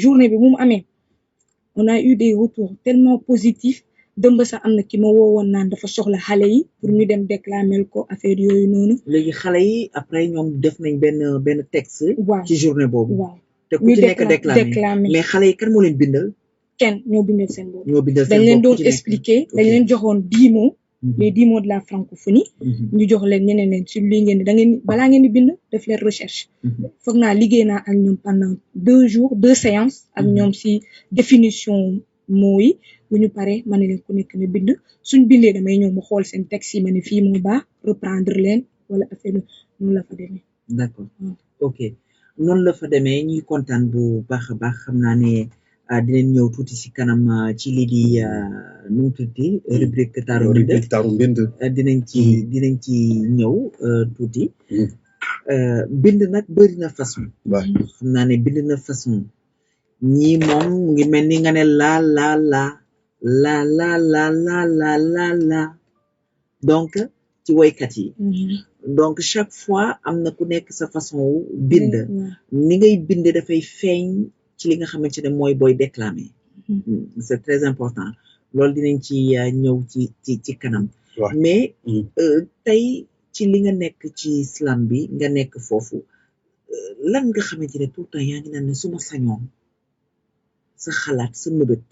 Speaker 3: journée bi mu amee on a eu des retours tellement positifs dëmb sax am na ki ma woowoon naan dafa soxla xale yi pour ñu dem déclamer ko affaire yooyu noonu
Speaker 1: léegi xale yi après ñoom def nañ benn texte ci journée boobu
Speaker 3: waaw
Speaker 1: te ku ci nekk déclamé mais xale yi kan moo leen bindal
Speaker 3: kenn ñoo bindal seen bopp dañ leen doon expliquer dañ leen joxoon 10 mots les 10 mots de la francophonie ñu jox leen ñeneen leen sur lii ngeen di da ngeen balaa ngeen di bind def leen recherche foog naa liggéey naa ak ñoom pendant 2 jours 2 séances ak ñoom si définition mots yi bu ñu paree ma ne leen ku nekk na bind suñ bindee damay ñëw ma xool seen texte yi ma ne fii moo baax reprendre leen wala affaire noonu la fa demee
Speaker 1: d'accord ok noonu la fa demee ñuy kontaan bu baax a baax xam naa ne dinañ ñëw tuuti si kanam ci lii di nu mu tuuti rubrique taaru mbind dinañ ci ñëw tuuti bind nag bëri na façon xam naa ne bind na façon ñii moom mu ngi mel ni nga ne la donc ci woykat yi donc chaque fois am na ku nekk sa façon wu bind ni ngay bind dafay feeñ ci li nga xamante ne mooy booy déclamer c'est très important loolu dinañ ci ñëw ci kanam mais tey ci li nga nekk ci islam bi nga nekk foofu lan nga xamante ne tout le temps yaa ngi naan ne su ma sañoon sa xalaat sa mëbët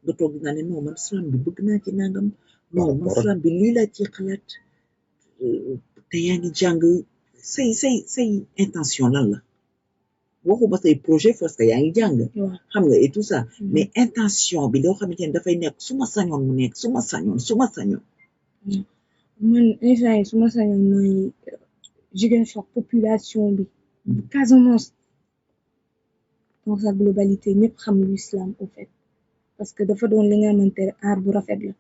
Speaker 1: nga toog naa ne non man islam bi bëgg naa ci nangam
Speaker 2: par
Speaker 1: non man
Speaker 2: rapport ak
Speaker 1: slam bi lii laa ci xalaat te yaa ngi jàng say intention lan la waxuma say projet parce que yaa ngi jàng
Speaker 3: waaw
Speaker 1: xam nga et tout ça mais intention bi loo xamante ne dafay nekk su ma sañoon mu nekk su ma sañoon
Speaker 3: man instant yi su ma sañoon mooy Ziguinchor population bi Casamance dans sa globalité ñëpp xam l'islam au fait parce que dafa doon li nga xamante ne aar bu rafet la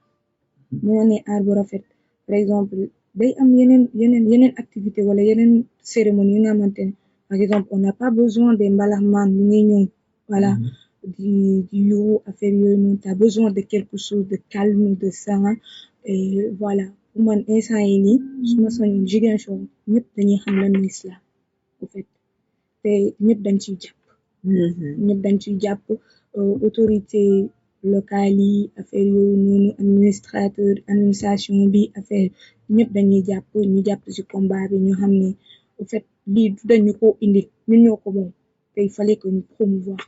Speaker 3: moo ne aar bu rafet par exemple day am yeneen activité wala yeneen cérémonie yi nga xamante ne par exemple on n'a pas besoin des mbalaxmaan yi ngay ñëw voilà di yuuxu affaire yooyu noonu t'as besoin de quelque chose de calme de serein et voilà pour man instant yi nii su ma sañoon Ziguinchor ñëpp dañuy xam lan mooy islam au fait te ñëpp dañ ciy jàpp autorité locale yi affaire yooyu noonu administration bi affaire ñëpp dañuy ñu jàpp ci combat bi ñu xam ne au fait lii du dañu ko indi ñun ñoo ko moom te il fallait que ñu promouvoir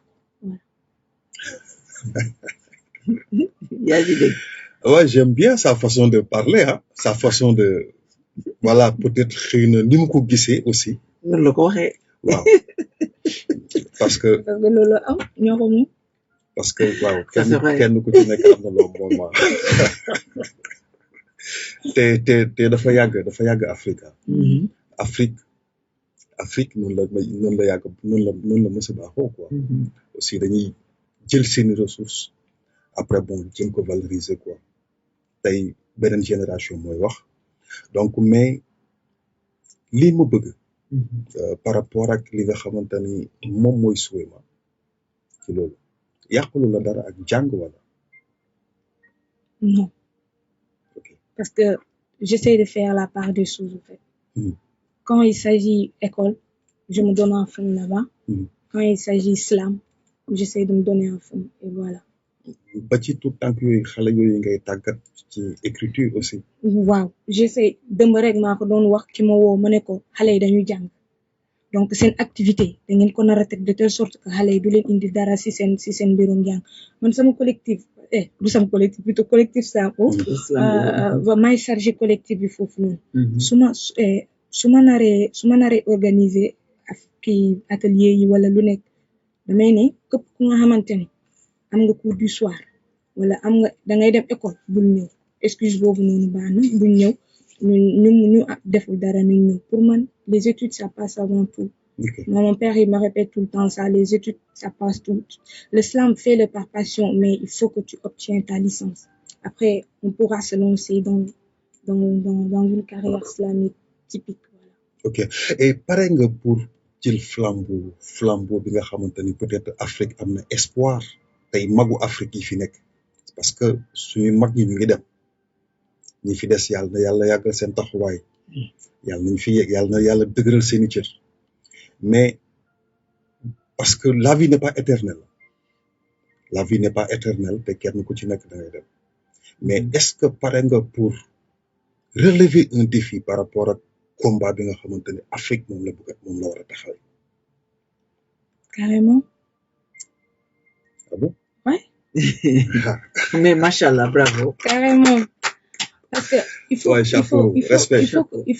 Speaker 3: voilà.
Speaker 1: yaa ngi dégg
Speaker 2: ouais j'aime bien sa façon de parler sa façon de voilà peut-être xëy na ni mu ko gisee aussi
Speaker 1: noonu la ko waxee
Speaker 2: waaw parce que
Speaker 3: loolu am ñoo ko moom
Speaker 2: parce que waaw
Speaker 1: Ça, c'est vrai.
Speaker 2: kenn ku ci nekk am na loo moom te dafa yàgg Afrique Afrique noonu la yàgg noonu la mës a baaxoo quoi aussi dañuy jël seeni ressources après bon jëm ko valoriser quoi tey beneen génération mooy wax donc mais lii ma bëgg par rapport ak li nga xamante ni moom mooy suwema ci loolu yàqulu la dara ak jàng wala
Speaker 3: non
Speaker 2: ok
Speaker 3: parce que j'essaie de faire la part des choses en fait quand il s'agit école je me donne un fond là-bas quand il s'agit islam j'essaie de me donner un fond et voilà
Speaker 2: ba ci tout tànk yooyu xale yooyu ngay tàggat ci écriture aussi
Speaker 3: waaw j'essaie dëmb rek maa ko doon wax ki ma woo ma ne ko xale yi dañuy jàng donc seen activité da ngeen ko nar a teg de telle sorte que xale yi du leen indi dara si seen mbirum jàng man sama collectif du sama collectif plutôt collectif Sakho may chargé collectif bi foofu noonu su ma naree organiser ak kii atelier yi wala lu nekk damay ne képp ku nga xamante ne am nga cours du soir wala am nga da ngay dem école bul ñëw excuse boobu noonu baax na buñ ñëw ñu deful dara ñu ñëw pour man les études ça passe avant tout.
Speaker 2: Okay.
Speaker 3: Moi, mon père il me répète tout le temps ça les études ça passe tout. L'islam fait-le par passion mais il faut que tu obtiens ta licence après on pourra se lancer dans une carrière islamique typique voilà.
Speaker 2: ok et pare nga pour jël flambeau bi nga xamante ni peut-être Afrique am na espoir tey magu Afrique yi fi nekk parce que suñu mag ñi ñu ngi dem ñi fi des yàlla na yàlla yàggal seen taxawaay yàlla nañ fi yegg yàlla na yàlla dëgëral seeni cër mais parce que la vie n'est pas éternelle te kenn ku ci nekk da ngay dem mais est-ce que pare nga pour relever un défi par rapport ak combat bi nga xamante ne Afrique moom la war a taxaw
Speaker 3: carrément
Speaker 2: ah bon
Speaker 3: ouais
Speaker 1: mais machallah bravo
Speaker 3: carrément parce que il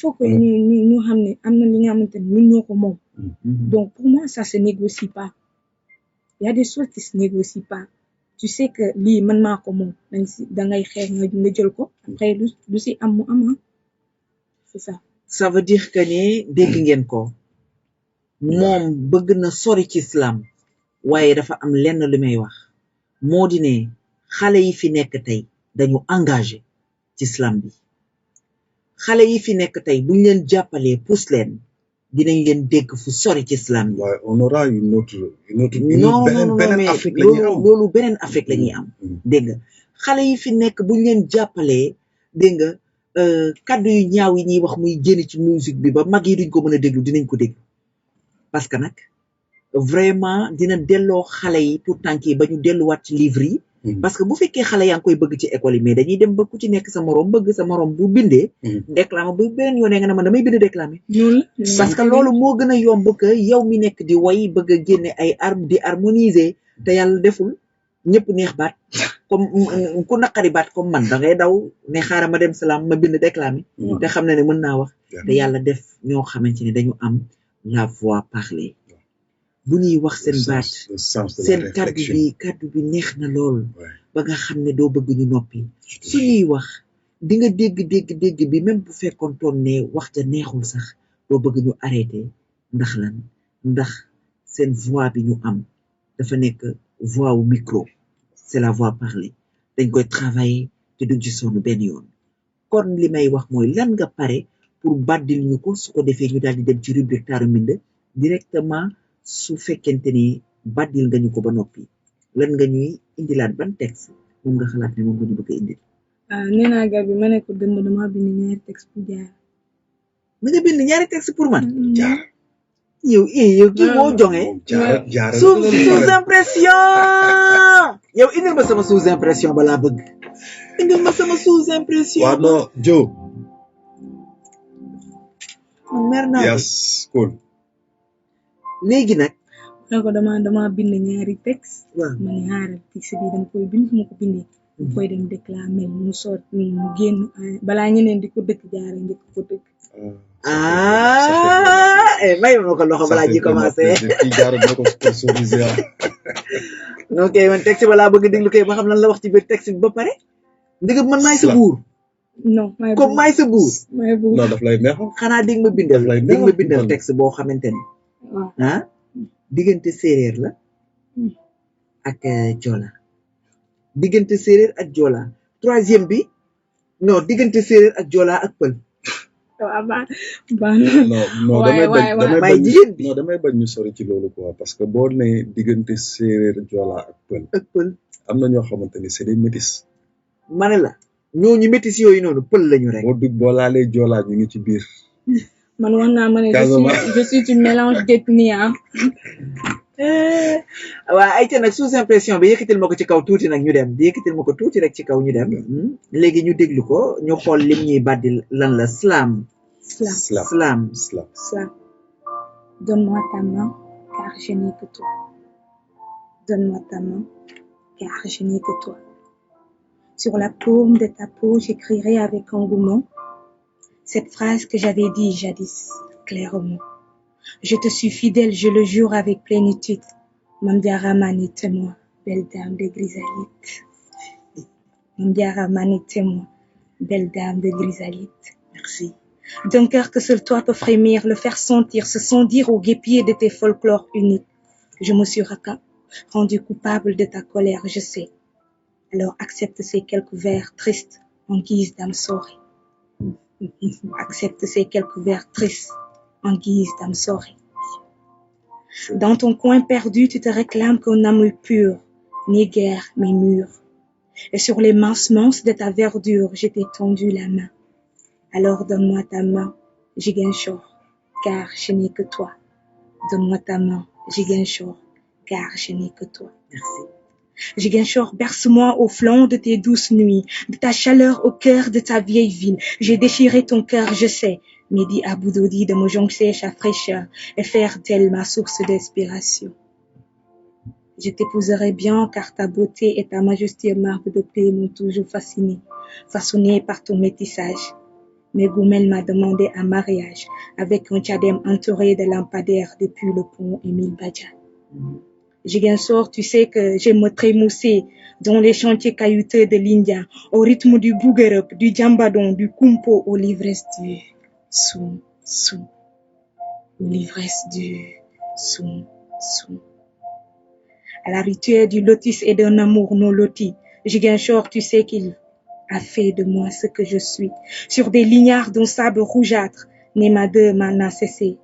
Speaker 3: faut que ñu xam ne am na li nga xamante ne ñun ñoo ko moom donc pour moi ça se négocie pas il y a des choses qui se négocient pas tu sais que lii man maa ko moom da ngay xeex nga jël ko après lu si am mu am c'est ça
Speaker 1: veut dire que ne dégg ngeen ko moom bëgg na sori ci islam waaye dafa am lenn lu may wax moo di ne xale yi fi nekk tey dañu engagé ci islam bi xale yi fi nekk tey buñ leen jàppalee pousse leen dinañ leen dégg fu sori ci islam bi.
Speaker 2: waaye on aura une autre
Speaker 1: beneen Afrique la ñuy am loolu beneen Afrique la ñuy am dégg nga xale yi fi nekk buñ leen jàppalee dégg nga kaddu yu ñaaw yi ñuy wax muy génn ci musique bi ba mag yi duñ ko mën a déglu dinañ ko déglu parce que nag vraiment dina delloo xale yi pour tànk yi ba ñu delluwaat ci livre yi parce que bu fekkee xale yaa ngi koy bëgg ci école yi mais dañuy dem ba ku ci nekk sa morom bëgg sa morom bu bindee déclamer bu beneen yoonee nga ne man damay bind déclamer parce que loolu moo gën a yomb que yow mi nekk di way bëgg a génne ay arme di harmoniser te yàlla deful ñëpp neex baat comme ku naqari baat comme man da ngay daw ne xaaral ma dem salaam ma bind déclamer te xam na ne mën naa wax te yàlla def ñoo xamante ne dañu am la voix parlée bu ñuy wax seen baat seen kàddu bi neex na lool ba nga xam ne doo bëgg ñu noppi su ñuy wax di nga dégg bi même bu fekkoon toon ne wax ja neexul sax doo bëgg ñu arrêté ndax lan ndax seen voix bi ñu am dafa nekk voix wu micro c'est la voix parlée dañ koy travailler te duñ ci sonn benn yoon kon li may wax mooy lan nga pare pour bàddil ñu ko su ko defee ñu daal di dem ci rubrique taaru mbind directement su fekkente ni bàddil nga ñu ko ba noppi lan nga ñuy indilaat ban texte moom nga xalaat ne moom nga ñu bëgg a indil.
Speaker 3: nee naa Gabi ma ne ko démb dama bind ñaari texte pour jaar.
Speaker 1: ma nga bind ñaari texte pour man. jaar yow kii moo jonge.
Speaker 2: jaar
Speaker 1: sous impression. yow indil ma sama sous impression balaa bëgg. indil ma sama sous impression.
Speaker 2: waaw non Joe.
Speaker 1: mer naa
Speaker 2: yes cool.
Speaker 1: léegi nag.
Speaker 3: ne ko dama bind ñaari texte.
Speaker 1: waaw
Speaker 3: ma ne xaaral texte bi dama koy bind fu ma ko bindee. mu koy dem déclamer mu soot mu génn balaa ñeneen di ko dëkk jaare njëkk ko dëkk.
Speaker 1: may ma ko loxo balaa ji commencé. ok man texte balaa bëgg déglu koy ba xam lan la wax ci biir texte bi ba pare. ndigam man maay sa buur.
Speaker 3: non
Speaker 1: comme maay sa buur.
Speaker 3: maay buur
Speaker 2: non daf lay neexal.
Speaker 1: xanaa dégg ma bindal texte boo xamante ne. ah diggante séeréer la. ak joola. diggante séeréer ak joola troisième bi non diggante séeréer ak joola ak pël.
Speaker 2: non damay bañ ñu sori ci loolu quoi parce que boo nee diggante séeréer joola ak pël am na ñoo xamante ni c'est des métis.
Speaker 1: ma ne la ñooñu métis yooyu noonu pël lañu rek.
Speaker 2: boo laalee joola ñu ngi ci biir.
Speaker 3: man wax naa ma ne je suis une mélange d'ethnie ah.
Speaker 1: waaw ay ca nag sous impression bi yëkkatil ma ko ci kaw tuuti nag ñu dem yëkkatil ma ko tuuti rek ci kaw ñu dem léegi ñu déglu ko ñu xool lim ñuy bàddil lan la slam.
Speaker 3: Donne-moi ta main car je n'ai que toi. Donne-moi ta main car je n'ai que toi. Sur la paume de ta peau j'écrirai avec engouement cette phrase que j'avais dit jadis clairement. Je te suis fidèle, je le jure avec plénitude. Mamdiara Mani témoin, belle dame de Grisalite. Mamdiara Mani témoin, belle dame de Grisalite.
Speaker 1: Merci.
Speaker 3: D'un cœur que seul toi peut frémir, le faire sentir, se sentir au guépier de tes folklores uniques. Je me suis rendu coupable de ta colère, je sais. Alors accepte ces quelques vers tristes en guise d'âme sorry. Accepte ces quelques vers tristes en guise d'âme sorry. Dans ton coin perdu, tu te réclames qu'un amour pur, ni guerre, mais mûr. Et sur les minces de ta verdure, je t'ai tendu la main. Alors donne-moi ta main, Ziguinchor, car je n'ai que toi. Donne-moi ta main, Ziguinchor, car je n'ai que toi.
Speaker 1: Merci.
Speaker 3: Ziguinchor, berce-moi au flanc de tes douces nuits, de ta chaleur au cœur de ta vieille ville. J'ai déchiré ton cœur, je sais, mais dis à Boudoudi de me joncher sa fraîcheur et faire d'elle ma source d'inspiration. Je t'épouserai bien car ta beauté et ta majestueuse marque de paix m'ont toujours fasciné, façonné par ton métissage. Mais Goumel m'a demandé un mariage avec un tchadem entouré de lampadaires depuis le pont Émile Badja. Ziguinchor, tu sais que j'aime me trémousser dans les chantiers caillouteux de l'Indien, au rythme du bouguerup, du djambadon, du kumpo, aux livresses du soum, soum, aux livresses du soum, soum. À la rituelle du lotus et d'un amour non loti, Ziguinchor, tu sais qu'il a fait de moi ce que je suis. Sur des lignards d'un sable rougeâtre, Néma2 m'en a cessé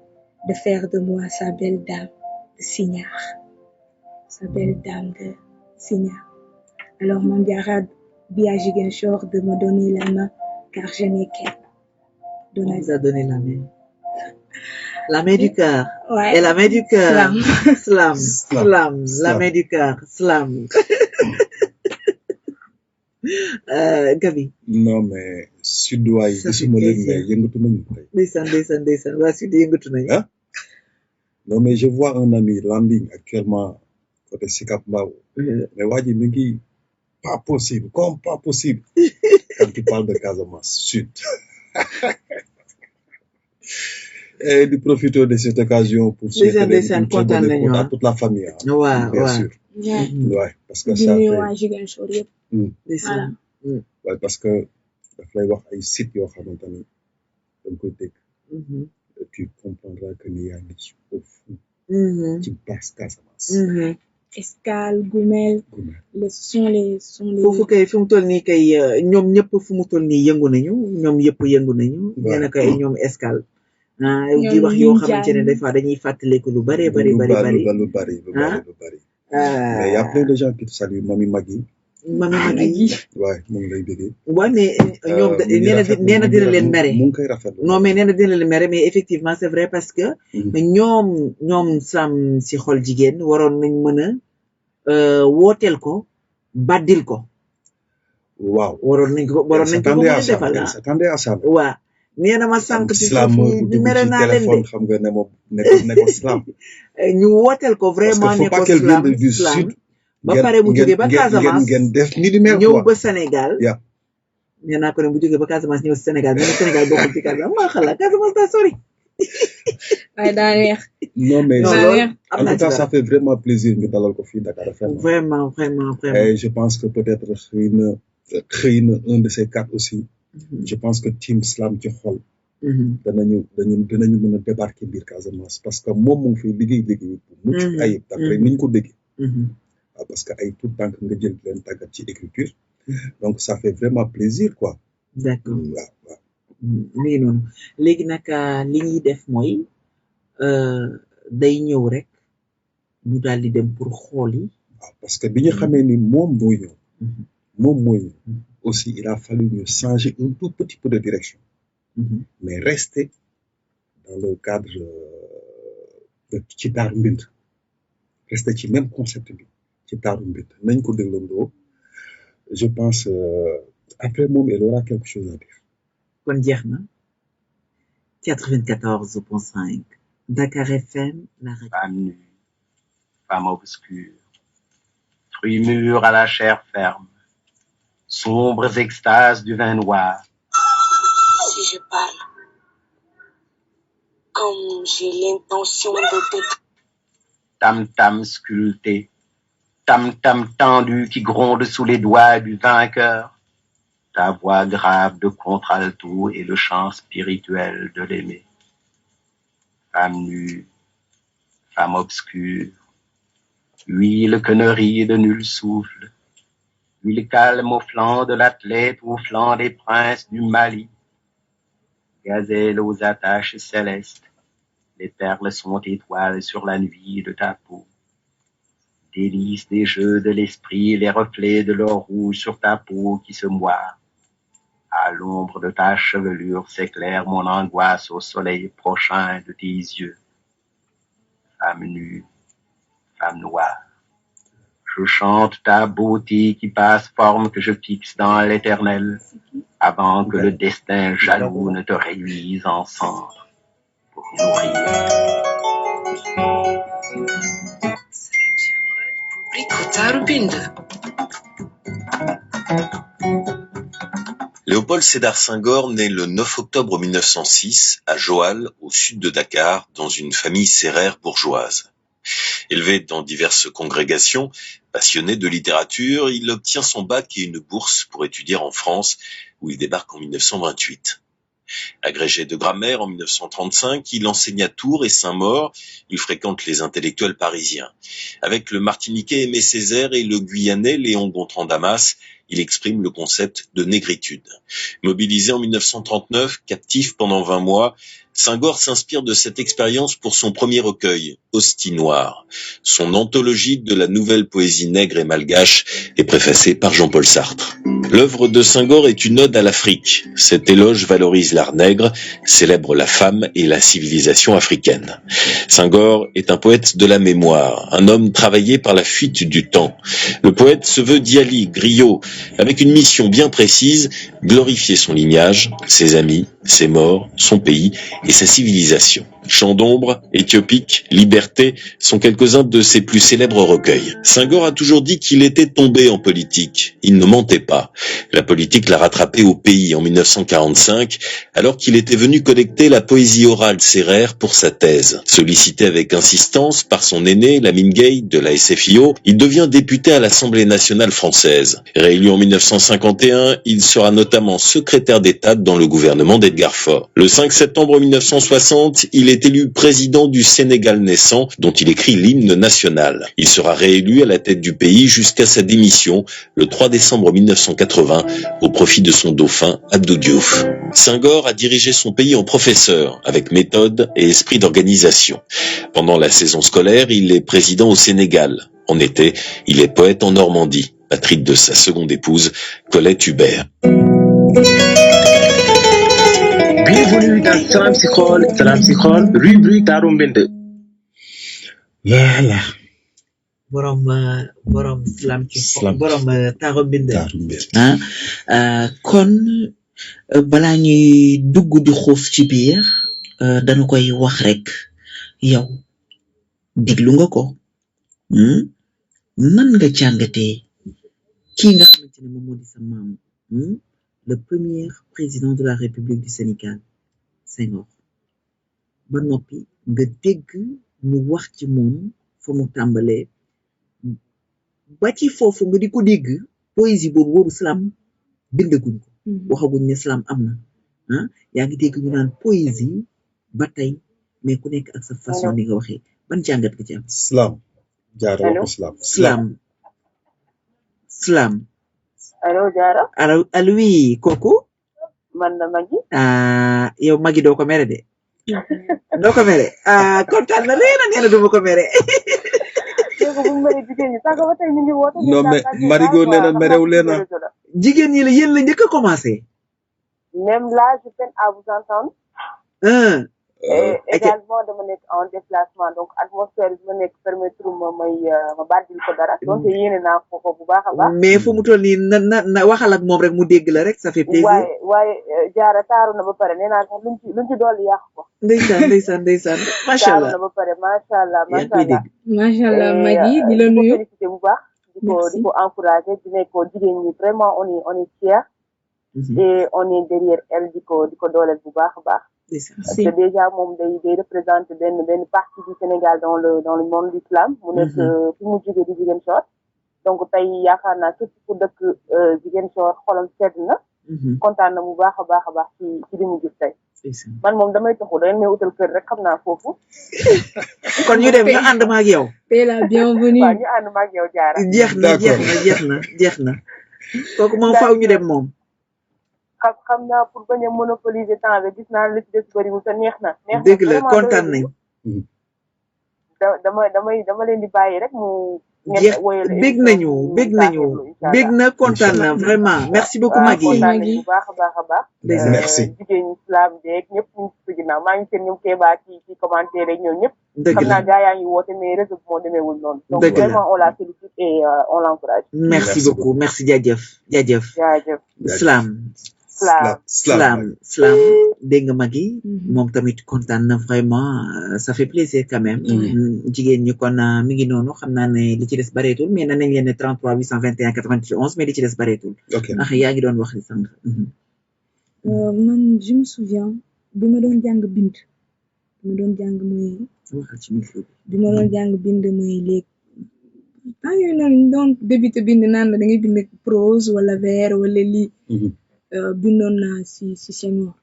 Speaker 3: de faire de moi sa belle dame de Signard. Sa belle dame de Signard. Alors Mamdiara dit à Ziguinchor de me donner la main, car je n'ai qu'elle.
Speaker 1: On nous a donné la main. La main du cœur.
Speaker 3: Ouais.
Speaker 1: Et la main du cœur.
Speaker 3: Slam.
Speaker 1: Slam. La main du cœur. Slam. Gabi.
Speaker 2: Non mais sudwaay gisuma leen mais yëngatu nañu tey.
Speaker 1: ndeysaan waa sud yëngatu nañu.
Speaker 2: Non mais je vois un ami Landing actuellement côté Sicap Mbao. Mais waa ji mi ngi pas possible comme pas possible quand tu parles de Casamance Sud. Et de profiter de cette occasion pour souhaiter une très bonne écoute à toute la famille. Bien sûr. Ouais, parce que ça fait.
Speaker 3: Voilà.
Speaker 2: Ouais, parce que daf lay wax ay sites yoo xamante ni da nga koy dégg. Tu comprendras que ni yaa ngi ci foofu. ci basse Casamance.
Speaker 3: Escale, Goumel, sont les.
Speaker 1: foofu kay fi mu toll nii kay ñoom ñëpp fu mu toll nii yëngu nañu ñoom yëpp yëngu nañu. nee na kay ñoom escale. di wax yoo xamante ne des fois dañuy fàttaliku lu bari.
Speaker 2: lu bari. Mais y a plein de gens qui te saluent Mami Magui. waaye moom lay déggee.
Speaker 1: waaw mais ñoom nee na dina leen mere.
Speaker 2: mu ngi koy rafetlu.
Speaker 1: non mais nee na dina leen mere mais effectivement c'est vrai parce que. ñoom Sam si xol jigéen waroon nañ mën a wooteel ko baddil ko.
Speaker 2: waaw
Speaker 1: waroon nañ ko mën a defal.
Speaker 2: s'attendait à ça.
Speaker 1: waaw nee na ma sànq ci foofu mere naa leen de.
Speaker 2: xam nga ne ko slam.
Speaker 1: ñu wooteel ko vraiment ne ko slam. ba pare mu jógee ba Casamance
Speaker 2: ngeen def ni di mel
Speaker 1: ñëw ba Sénégal.
Speaker 2: ya
Speaker 1: nee naa ko ne bu jógee ba Casamance ñëw Sénégal mais Sénégal bokkul ci Casamance maa xalaat Casamance daa sori.
Speaker 3: waaye daa neex.
Speaker 2: non mais en tout cas
Speaker 1: ça
Speaker 2: ça fait vraiment plaisir ñu dalal ko fii Dakar FM.
Speaker 1: vraiment.
Speaker 2: Et je pense que peut-être xëy na un de ces quatre aussi. Je pense que team Slam ci xol. danañu mën a débarquer biir Casamance parce que moom mu ngi fiy liggéey bu mucc ayib d'après ni ñu ko déggee. Parce que ay tout tànk nga jël leen tàggat ci écriture. Donc ça fait vraiment plaisir quoi.
Speaker 1: D'accord.
Speaker 2: waaw.
Speaker 1: mi ngi noonu léegi nag li ñuy def mooy day ñëw rek ñu daal di dem pour xool yi.
Speaker 2: waaw parce que bi ñu xamee ni moom mooy ñëw. aussi il a fallu ñu changer un tout petit peu de direction. Mais rester dans le cadre ci Daaru Mbind. Rester ci même concept bi ci Daaru Mbind nañ ko déglandoo je pense après moom il aura quelque chose à dire.
Speaker 1: kon jeex na 94.5 Dakar FM la radio.
Speaker 4: Femme nue, femme obscure, fruits mûrs à la chair ferme, sombres extases du vin noir.
Speaker 5: Si je parle, comme j'ai l'intention de te...
Speaker 4: Tam-tam sculpté, tam-tam tendu qui gronde sous les doigts du vainqueur, ta voix grave de contralto et le chant spirituel de l'aimer. Femme nue, femme obscure, huile que ne rit de nul souffle, huile calme au flanc de l'athlète, au flanc des princes du Mali, gazelle aux attaches célestes, les perles sont étoiles sur la nuit de ta peau. Délices des jeux de l'esprit, les reflets de l'or rouge sur ta peau qui se moire. À l'ombre de ta chevelure s'éclaire mon angoisse au soleil prochain de tes yeux. Femme nue, femme noire, je chante ta beauté qui passe forme que je fixe dans l'éternel, avant que le destin jaloux ne te réduise en cendres pour nourrir.
Speaker 6: Léopold Sédar Senghor naît le 9 octobre 1906 à Joal, au sud de Dakar, dans une famille sérère bourgeoise. Élevé dans diverses congrégations, passionné de littérature, il obtient son bac et une bourse pour étudier en France, où il débarque en 1928. Agrégé de grammaire en 1935, il enseigne à Tours et Saint-Maur. Il fréquente les intellectuels parisiens. Avec le Martiniquais Aimé Césaire et le Guyanais Léon Gontran-Damas, il exprime le concept de négritude. Mobilisé en 1939, captif pendant 20 mois, Senghor s'inspire de cette expérience pour son premier recueil, Hostie Noire. Son anthologie de la nouvelle poésie nègre et malgache est préfacée par Jean-Paul Sartre. L'œuvre de Senghor est une ode à l'Afrique. Cet éloge valorise l'art nègre, célèbre la femme et la civilisation africaine. Senghor est un poète de la mémoire, un homme travaillé par la fuite du temps. Le poète se veut Diali, griot, avec une mission bien précise, glorifier son lignage, ses amis ses morts, son pays et sa civilisation. Chant d'ombre, éthiopique, liberté sont quelques-uns de ses plus célèbres recueils. Senghor a toujours dit qu'il était tombé en politique. Il ne mentait pas. La politique l'a rattrapé au pays en 1945, alors qu'il était venu collecter la poésie orale sérère pour sa thèse. Sollicité avec insistance par son aîné, Lamine Gueye, de la SFIO, il devient député à l'Assemblée nationale française. Réélu en 1951, il sera notamment secrétaire d'État dans le gouvernement d'Edgar Faure. Le 5 septembre 1960, il est élu président du Sénégal naissant, dont il écrit l'hymne national. Il sera réélu à la tête du pays jusqu'à sa démission le 3 décembre 1980 au profit de son dauphin Abdou Diouf. Senghor a dirigé son pays en professeur, avec méthode et esprit d'organisation. Pendant la saison scolaire, il est président au Sénégal. En été, il est poète en Normandie, patrie de sa seconde épouse, Colette Hubert.
Speaker 7: Bienvenue dans Salam Psychol, rubrique Darumbende.
Speaker 2: Voilà.
Speaker 1: borom slam ci
Speaker 2: Slam.
Speaker 1: borom taaru mbind
Speaker 2: Taaru mbir.
Speaker 1: kon balaa ñuy dugg di xuuf ci biir dañu koy wax rek yow diglu nga ko nan nga jàngatee kii nga xamante ne moom moo di sa maam le premier président de la République du Sénégal Senghor ba noppi nga dégg ñu wax ci moom fa mu tàmbalee ba ci foofu nga di ko dégg poésie boobu slam bindaguñ ko waxaguñ ne slam am na yaa ngi dégg ñu naan poésie ba tey mais ku nekk ak sa façon ni nga waxee ban jàngat nga ci am
Speaker 2: Slam. Jaara wax ko slam.
Speaker 1: slam
Speaker 8: allo Diarra
Speaker 1: allo oui kooku
Speaker 8: man la Magui
Speaker 1: yow Magui doo ko mere de doo ko mere kontaan na nee na duma ko mere
Speaker 8: léegi bu ñu mënee jigéen ñi sànq ba tey ñu ngi woote.
Speaker 2: Non mais Marigo nee na merew leen na.
Speaker 1: jigéen ñi la yéen la njëkk a commencé
Speaker 8: même là je peine à vous entendre. Et également dama nekk en déplacement donc atmosphère bi ma nekk permettre ma bàddil ko dara donc yéene naa ko bu baax a baax.
Speaker 1: mais fu mu toll nii na waxal ak moom rek mu dégg la rek ça fait plaisir.
Speaker 8: waaye Diarra taaru na ba pare nee naa sax luñ ci dolli yàq ko.
Speaker 1: ndeysaan macha allah
Speaker 8: taaru na ba pare macha allah.
Speaker 3: macha allah Magui di la nuyu
Speaker 8: félicité bu baax. di ko encouragé di ne ko jigéen ñi vraiment on est fiers. et on est derrière elle di ko dooleel bu baax a baax. parce que déjà moom day représente benn partie du Sénégal dans le monde de l'islam mu nekk fi mu jóge di Ziguinchor donc tey yaakaar naa képp ku dëkk Ziguinchor xolam sedd na kontaan na bu baax a baax ci li mu gis tey man moom damay taxu da ngeen may utal kër rek xam naa foofu
Speaker 1: kon ñu dem ñu ànd ma ak yow
Speaker 3: t'es la bienvenue
Speaker 8: waaw ñu ànd ma ak yow Diarra
Speaker 1: jeex na kooku moom faaw ñu dem moom
Speaker 8: xam naa pour bañ a monopoliser temps bi gis naa li ci des bëriwul te neex na
Speaker 1: dëgg la kontaan nañ
Speaker 8: dama leen di bàyyi rek mu
Speaker 1: jeex bég na kontaan na vraiment merci beaucoup Magui
Speaker 8: kontaan nañ bu baax a baax
Speaker 2: merci
Speaker 8: jigéen ñi islam beeg ñëpp ñu ci ginnaaw maa ngi seen ñoom Kéba ci commentaire rek ñoom ñëpp
Speaker 1: dëgg
Speaker 8: xam naa gaa yaa ngi woote mais réseau bi moo demeewul noonu donc vraiment on la félicite et on l'encourage
Speaker 1: merci beaucoup merci jaajëf slam dégg nga Magui moom tamit kontaan na vraiment ça fait plaisir quand même jigéen ñi kon mi ngi noonu xam naa ne li ci des bareetul mais nañ leen ne 33 821 88 11 mais li ci des bareetul ndax yaa ngi doon wax ni sànq
Speaker 3: man je me souviens bi ma doon jàng bind mooy
Speaker 1: waxal ci micro
Speaker 3: bi ma doon jàng bind mooy léegi temps yooyu noonu doon débuté bind naan la da ngay bind prose wala vers wala lii bindoon naa si Senghor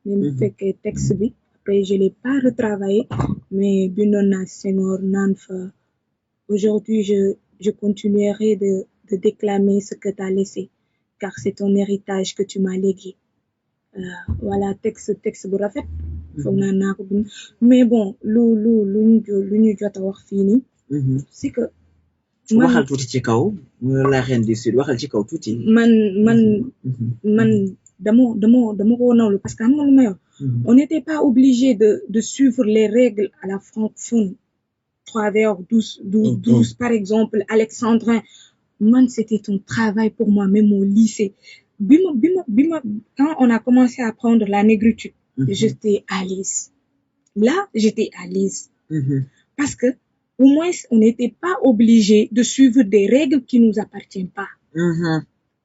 Speaker 3: mais mu fekkee texte bi après je l'ai pas retravaillé mais bindoon naa si Senghor naan fa aujourd'hui je continuerai de déclamer ce que t'as laissé car c'est ton héritage que tu m'as légué voilà texte bu rafet foog naa ko bind mais bon lu ñu jot a wax fii nii c'est que
Speaker 1: waxal tuuti ci kaw la reine du sud waxal ci kaw tuuti man dama ko nawlu parce que xam nga lu may wax on n'était pas obligé de suivre les règles à la francophone 3 vers 12 par exemple alexandrin man c'était ton travail pour moi même au lycée
Speaker 3: quand on a commencé à prendre la négritude, j'étais à l'aise. Là, j'étais à l'aise. Parce que, au moins, on n'était pas obligé de suivre des règles qui nous appartiennent pas.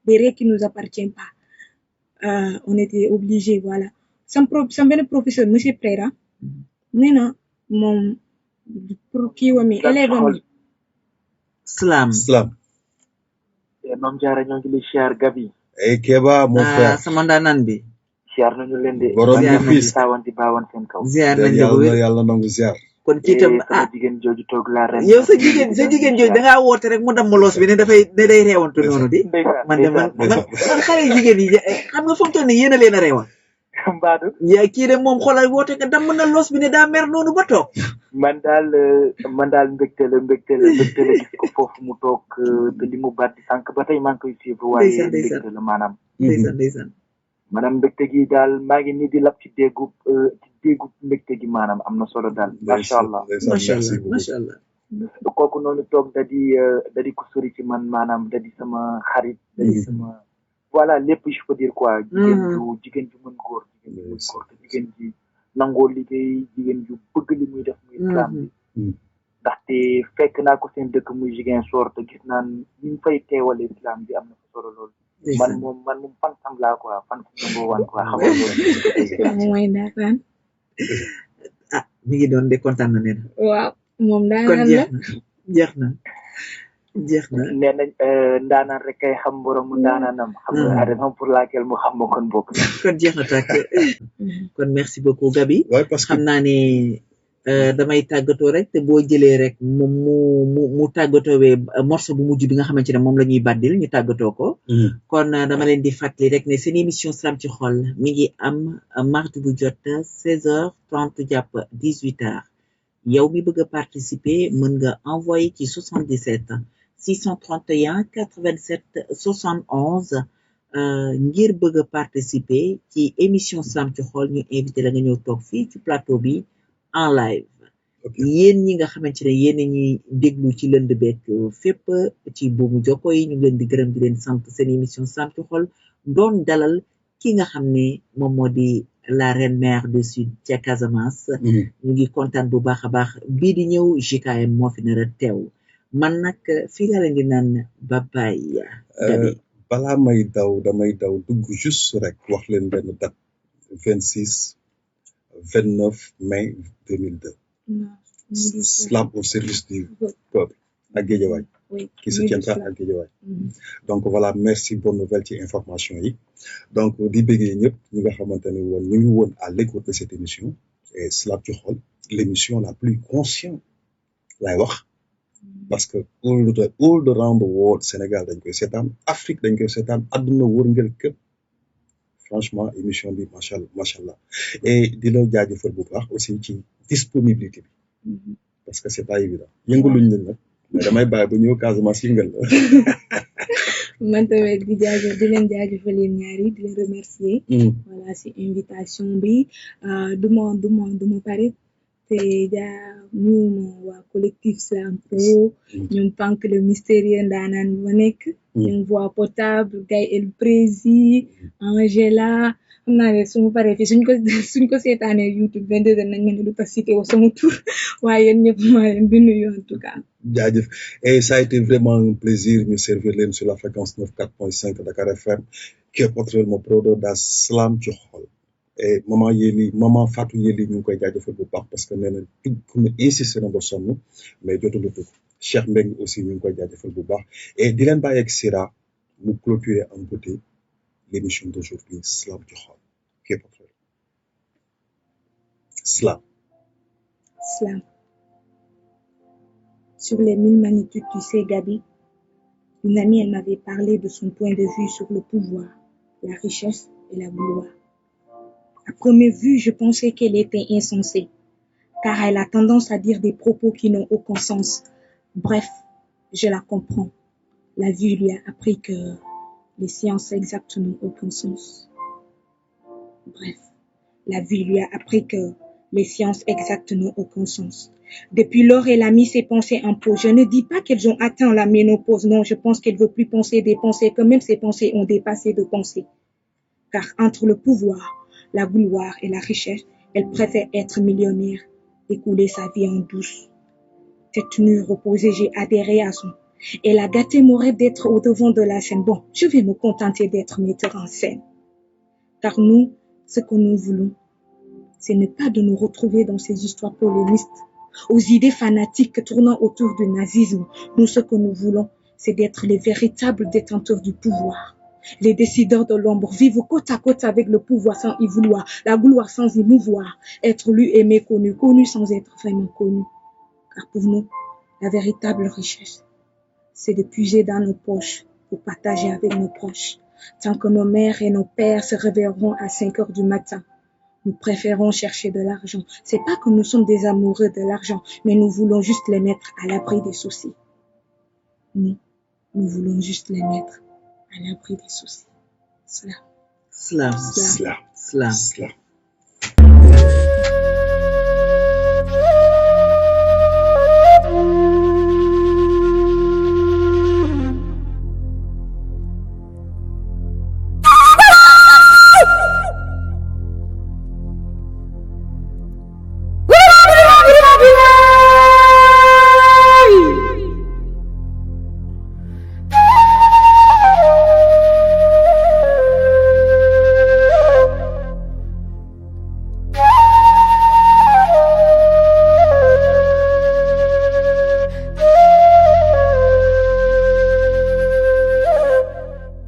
Speaker 3: Des règles qui nous appartiennent pas. On était obligé, voilà. Sama professeur, monsieur Prera, nena, mon, pour qui wami, élève ami.
Speaker 1: Slam.
Speaker 9: Mam Diarra ñoo ngi lay siyaar Gabi.
Speaker 2: Keba mon frère.
Speaker 1: Sama ndaanaan bi.
Speaker 9: Siyaar nañu leen de.
Speaker 2: borom bi fils
Speaker 9: taawanti baawan seen kaw.
Speaker 1: Ziar nañ la bu wér
Speaker 2: yàlla nangu ziar.
Speaker 1: kon kii tam
Speaker 9: sama jigéen jooju toog laa ren.
Speaker 1: yow sa jigéen jooju da ngaa woote rek mu dam loos bi ne day reewantu noonu di. man xale jigéen yi xam nga fu mu toll nii yéen a leen a reewal.
Speaker 9: Mbaadu.
Speaker 1: yaa kii de moom xoolal woote nga damm na loos bi ne daa mer noonu ba toog.
Speaker 9: man daal mbégte la gis ko foofu mu toog te li mu baat di sànq ba tey maa ngi koy suivre waaye mbégte la maanaam.
Speaker 1: ndeysaan.
Speaker 9: maanaam mbégte gi daal maa ngi nii di lab ci déggu mbégte gi maanaam am na solo daal. macha allah
Speaker 1: macha allah.
Speaker 9: kooku noonu toog da di ko sori ci man maanaam da di sama xarit. da di sama voilà lépp je peux dire quoi. jigéen ju mën góor te jigéen ji nangoo liggéey jigéen ju bëgg li muy def muy islam bi. ndaxte fekk naa ko seen dëkk muy Ziguinchor te gis naa ni ñu fay teewale islam bi am na fa solo lool. man moom fan sam laa quoi fan sam number one quoi xam nga loolu.
Speaker 3: mooy ndaanaan.
Speaker 1: mi ngi doon de kontaan na nee na.
Speaker 3: waaw moom
Speaker 1: kon
Speaker 3: ndaanaan la.
Speaker 1: jeex na.
Speaker 9: nee nañ ndaanaan rek kay xam borom ndaanaanam. xam nga raison pour laquelle mu xam ma kon bokk.
Speaker 1: kon jeex na tàkk. kon merci beaucoup Gabi.
Speaker 2: parce que
Speaker 1: xam naa ne damay tàggatoo rek te boo jëlee rek moom mu tàggatoowee morceau bu mujj bi nga xamante ne moom la ñuy bàddil ñu tàggatoo ko. kon dama leen di fàttali rek ne seen émission Salam ci xol mi ngi am mardi bu jot 16h30 jàpp 18h yow mi bëgg a participer mën nga envoyer ci 77 631 87 71 ngir bëgg a participer ci émission Salam ci xol ñu invité la nga ñëw toog fii ci plateau bi en live. yéen ñi nga xamante ne yéen a ñuy déglu ci lënd beeg fépp ci buumu jokko yi ñu ngi leen di gërëm di leen sant seen émission Salam ci xol doon dalal ki nga xam ne moom moo di la reine mère du sud ca Casamance. ñu ngi kontaan bu baax a baax bii di ñëw JKM moo fi nar a teew man nag fii laa leen di naan babaay.
Speaker 2: balaa may daw damay daw dugg juste rek wax leen benn date 26 29 mai 2002. Slam au service du peuple à Guédiawaye. qui se tiendra à Guédiawaye. donc voilà merci bonne nouvelle ci information yi donc di bëggee ñëpp ñi nga xamante ne woon ñu ngi woon à l'écoute de cette émission et Salam ci xol l'émission la plus consciente laay wax parce que all around the world Sénégal dañ koy seetaan Afrique dañ koy seetaan àdduna wërngël képp franchement émission bi macha allah et di la jaajëfal bu baax aussi ci disponibilité bi parce que c'est pas évident yëngaluñ leen nag mais damay bàyyi ba ñëw Casamance yëngal la.
Speaker 3: man tamit di leen jaajëfal yéen ñaar yi di leen remercier. voilà si invitation bi du ma pare te ñu waa collectif Salam Pro ñoom Pank le mystérieux ndaanaan bi ma nekk. ñoom voix potable Gaye El Prési Angela xam naa ne su ma paree fii suñ ko seetaanee YouTube 22h nañ ma ne du tax cité wa sama tur waaye yéen ñëpp maa leen di nuyu en tout cas.
Speaker 2: jaajëf et ça a été vraiment un plaisir ñu servir leen sur la fréquence 94.5 Dakar FM qui est naturellement producteur de Salam ci xol et maman Fatou Yeli ñu ngi koy jaajëfal bu baax parce que nee na pour ñu insister na ba sonn mais jotul a dugg Cheikh Mbengue aussi ñu ngi koy jaajëfal bu baax et di leen bàyyi ak Sira mu clôturer en beauté l'émission d'aujourd'hui Salam ci xol qui est producteur Salam.
Speaker 3: Sur les 1000 magnitudes, tu sais, Gabi, une amie, elle m'avait parlé de son point de vue sur le pouvoir, la richesse et la gloire. À première vue, je pensais qu'elle était insensée, car elle a tendance à dire des propos qui n'ont aucun sens. Bref, je la comprends. La vie lui a appris que les sciences exactes n'ont aucun sens. Bref, la vie lui a appris que les sciences exactes n'ont aucun sens. Depuis lors, elle a mis ses pensées en pause. Je ne dis pas qu'elles ont atteint la ménopause. Non, je pense qu'elle veut plus penser des pensées, que même ses pensées ont dépassé de pensées. Car entre le pouvoir, la gloire et la richesse, elle préfère être millionnaire et couler sa vie en douce. Tête nue, reposée, j'ai adhéré à son. Elle a gâté mon rêve d'être au devant de la scène. Bon, je vais me contenter d'être metteur en scène. Car nous, ce que nous voulons, c'est ne pas de nous retrouver dans ces histoires polémistes, aux idées fanatiques tournant autour du nazisme. Nous, ce que nous voulons, c'est d'être les véritables détenteurs du pouvoir. Les décideurs de l'ombre, vivre côte à côte avec le pouvoir sans y vouloir, la gloire sans y mouvoir, être lu, aimé, connu, connu sans être vraiment connu. Car pour nous, la véritable richesse, c'est de puiser dans nos poches pour partager avec nos proches. Tant que nos mères et nos pères se réveilleront à 5 heures du matin, nous préférons chercher de l'argent. C'est pas que nous sommes des amoureux de l'argent, mais nous voulons juste les mettre à l'abri des soucis. Nous voulons juste les mettre à l'abri des soucis. Cela.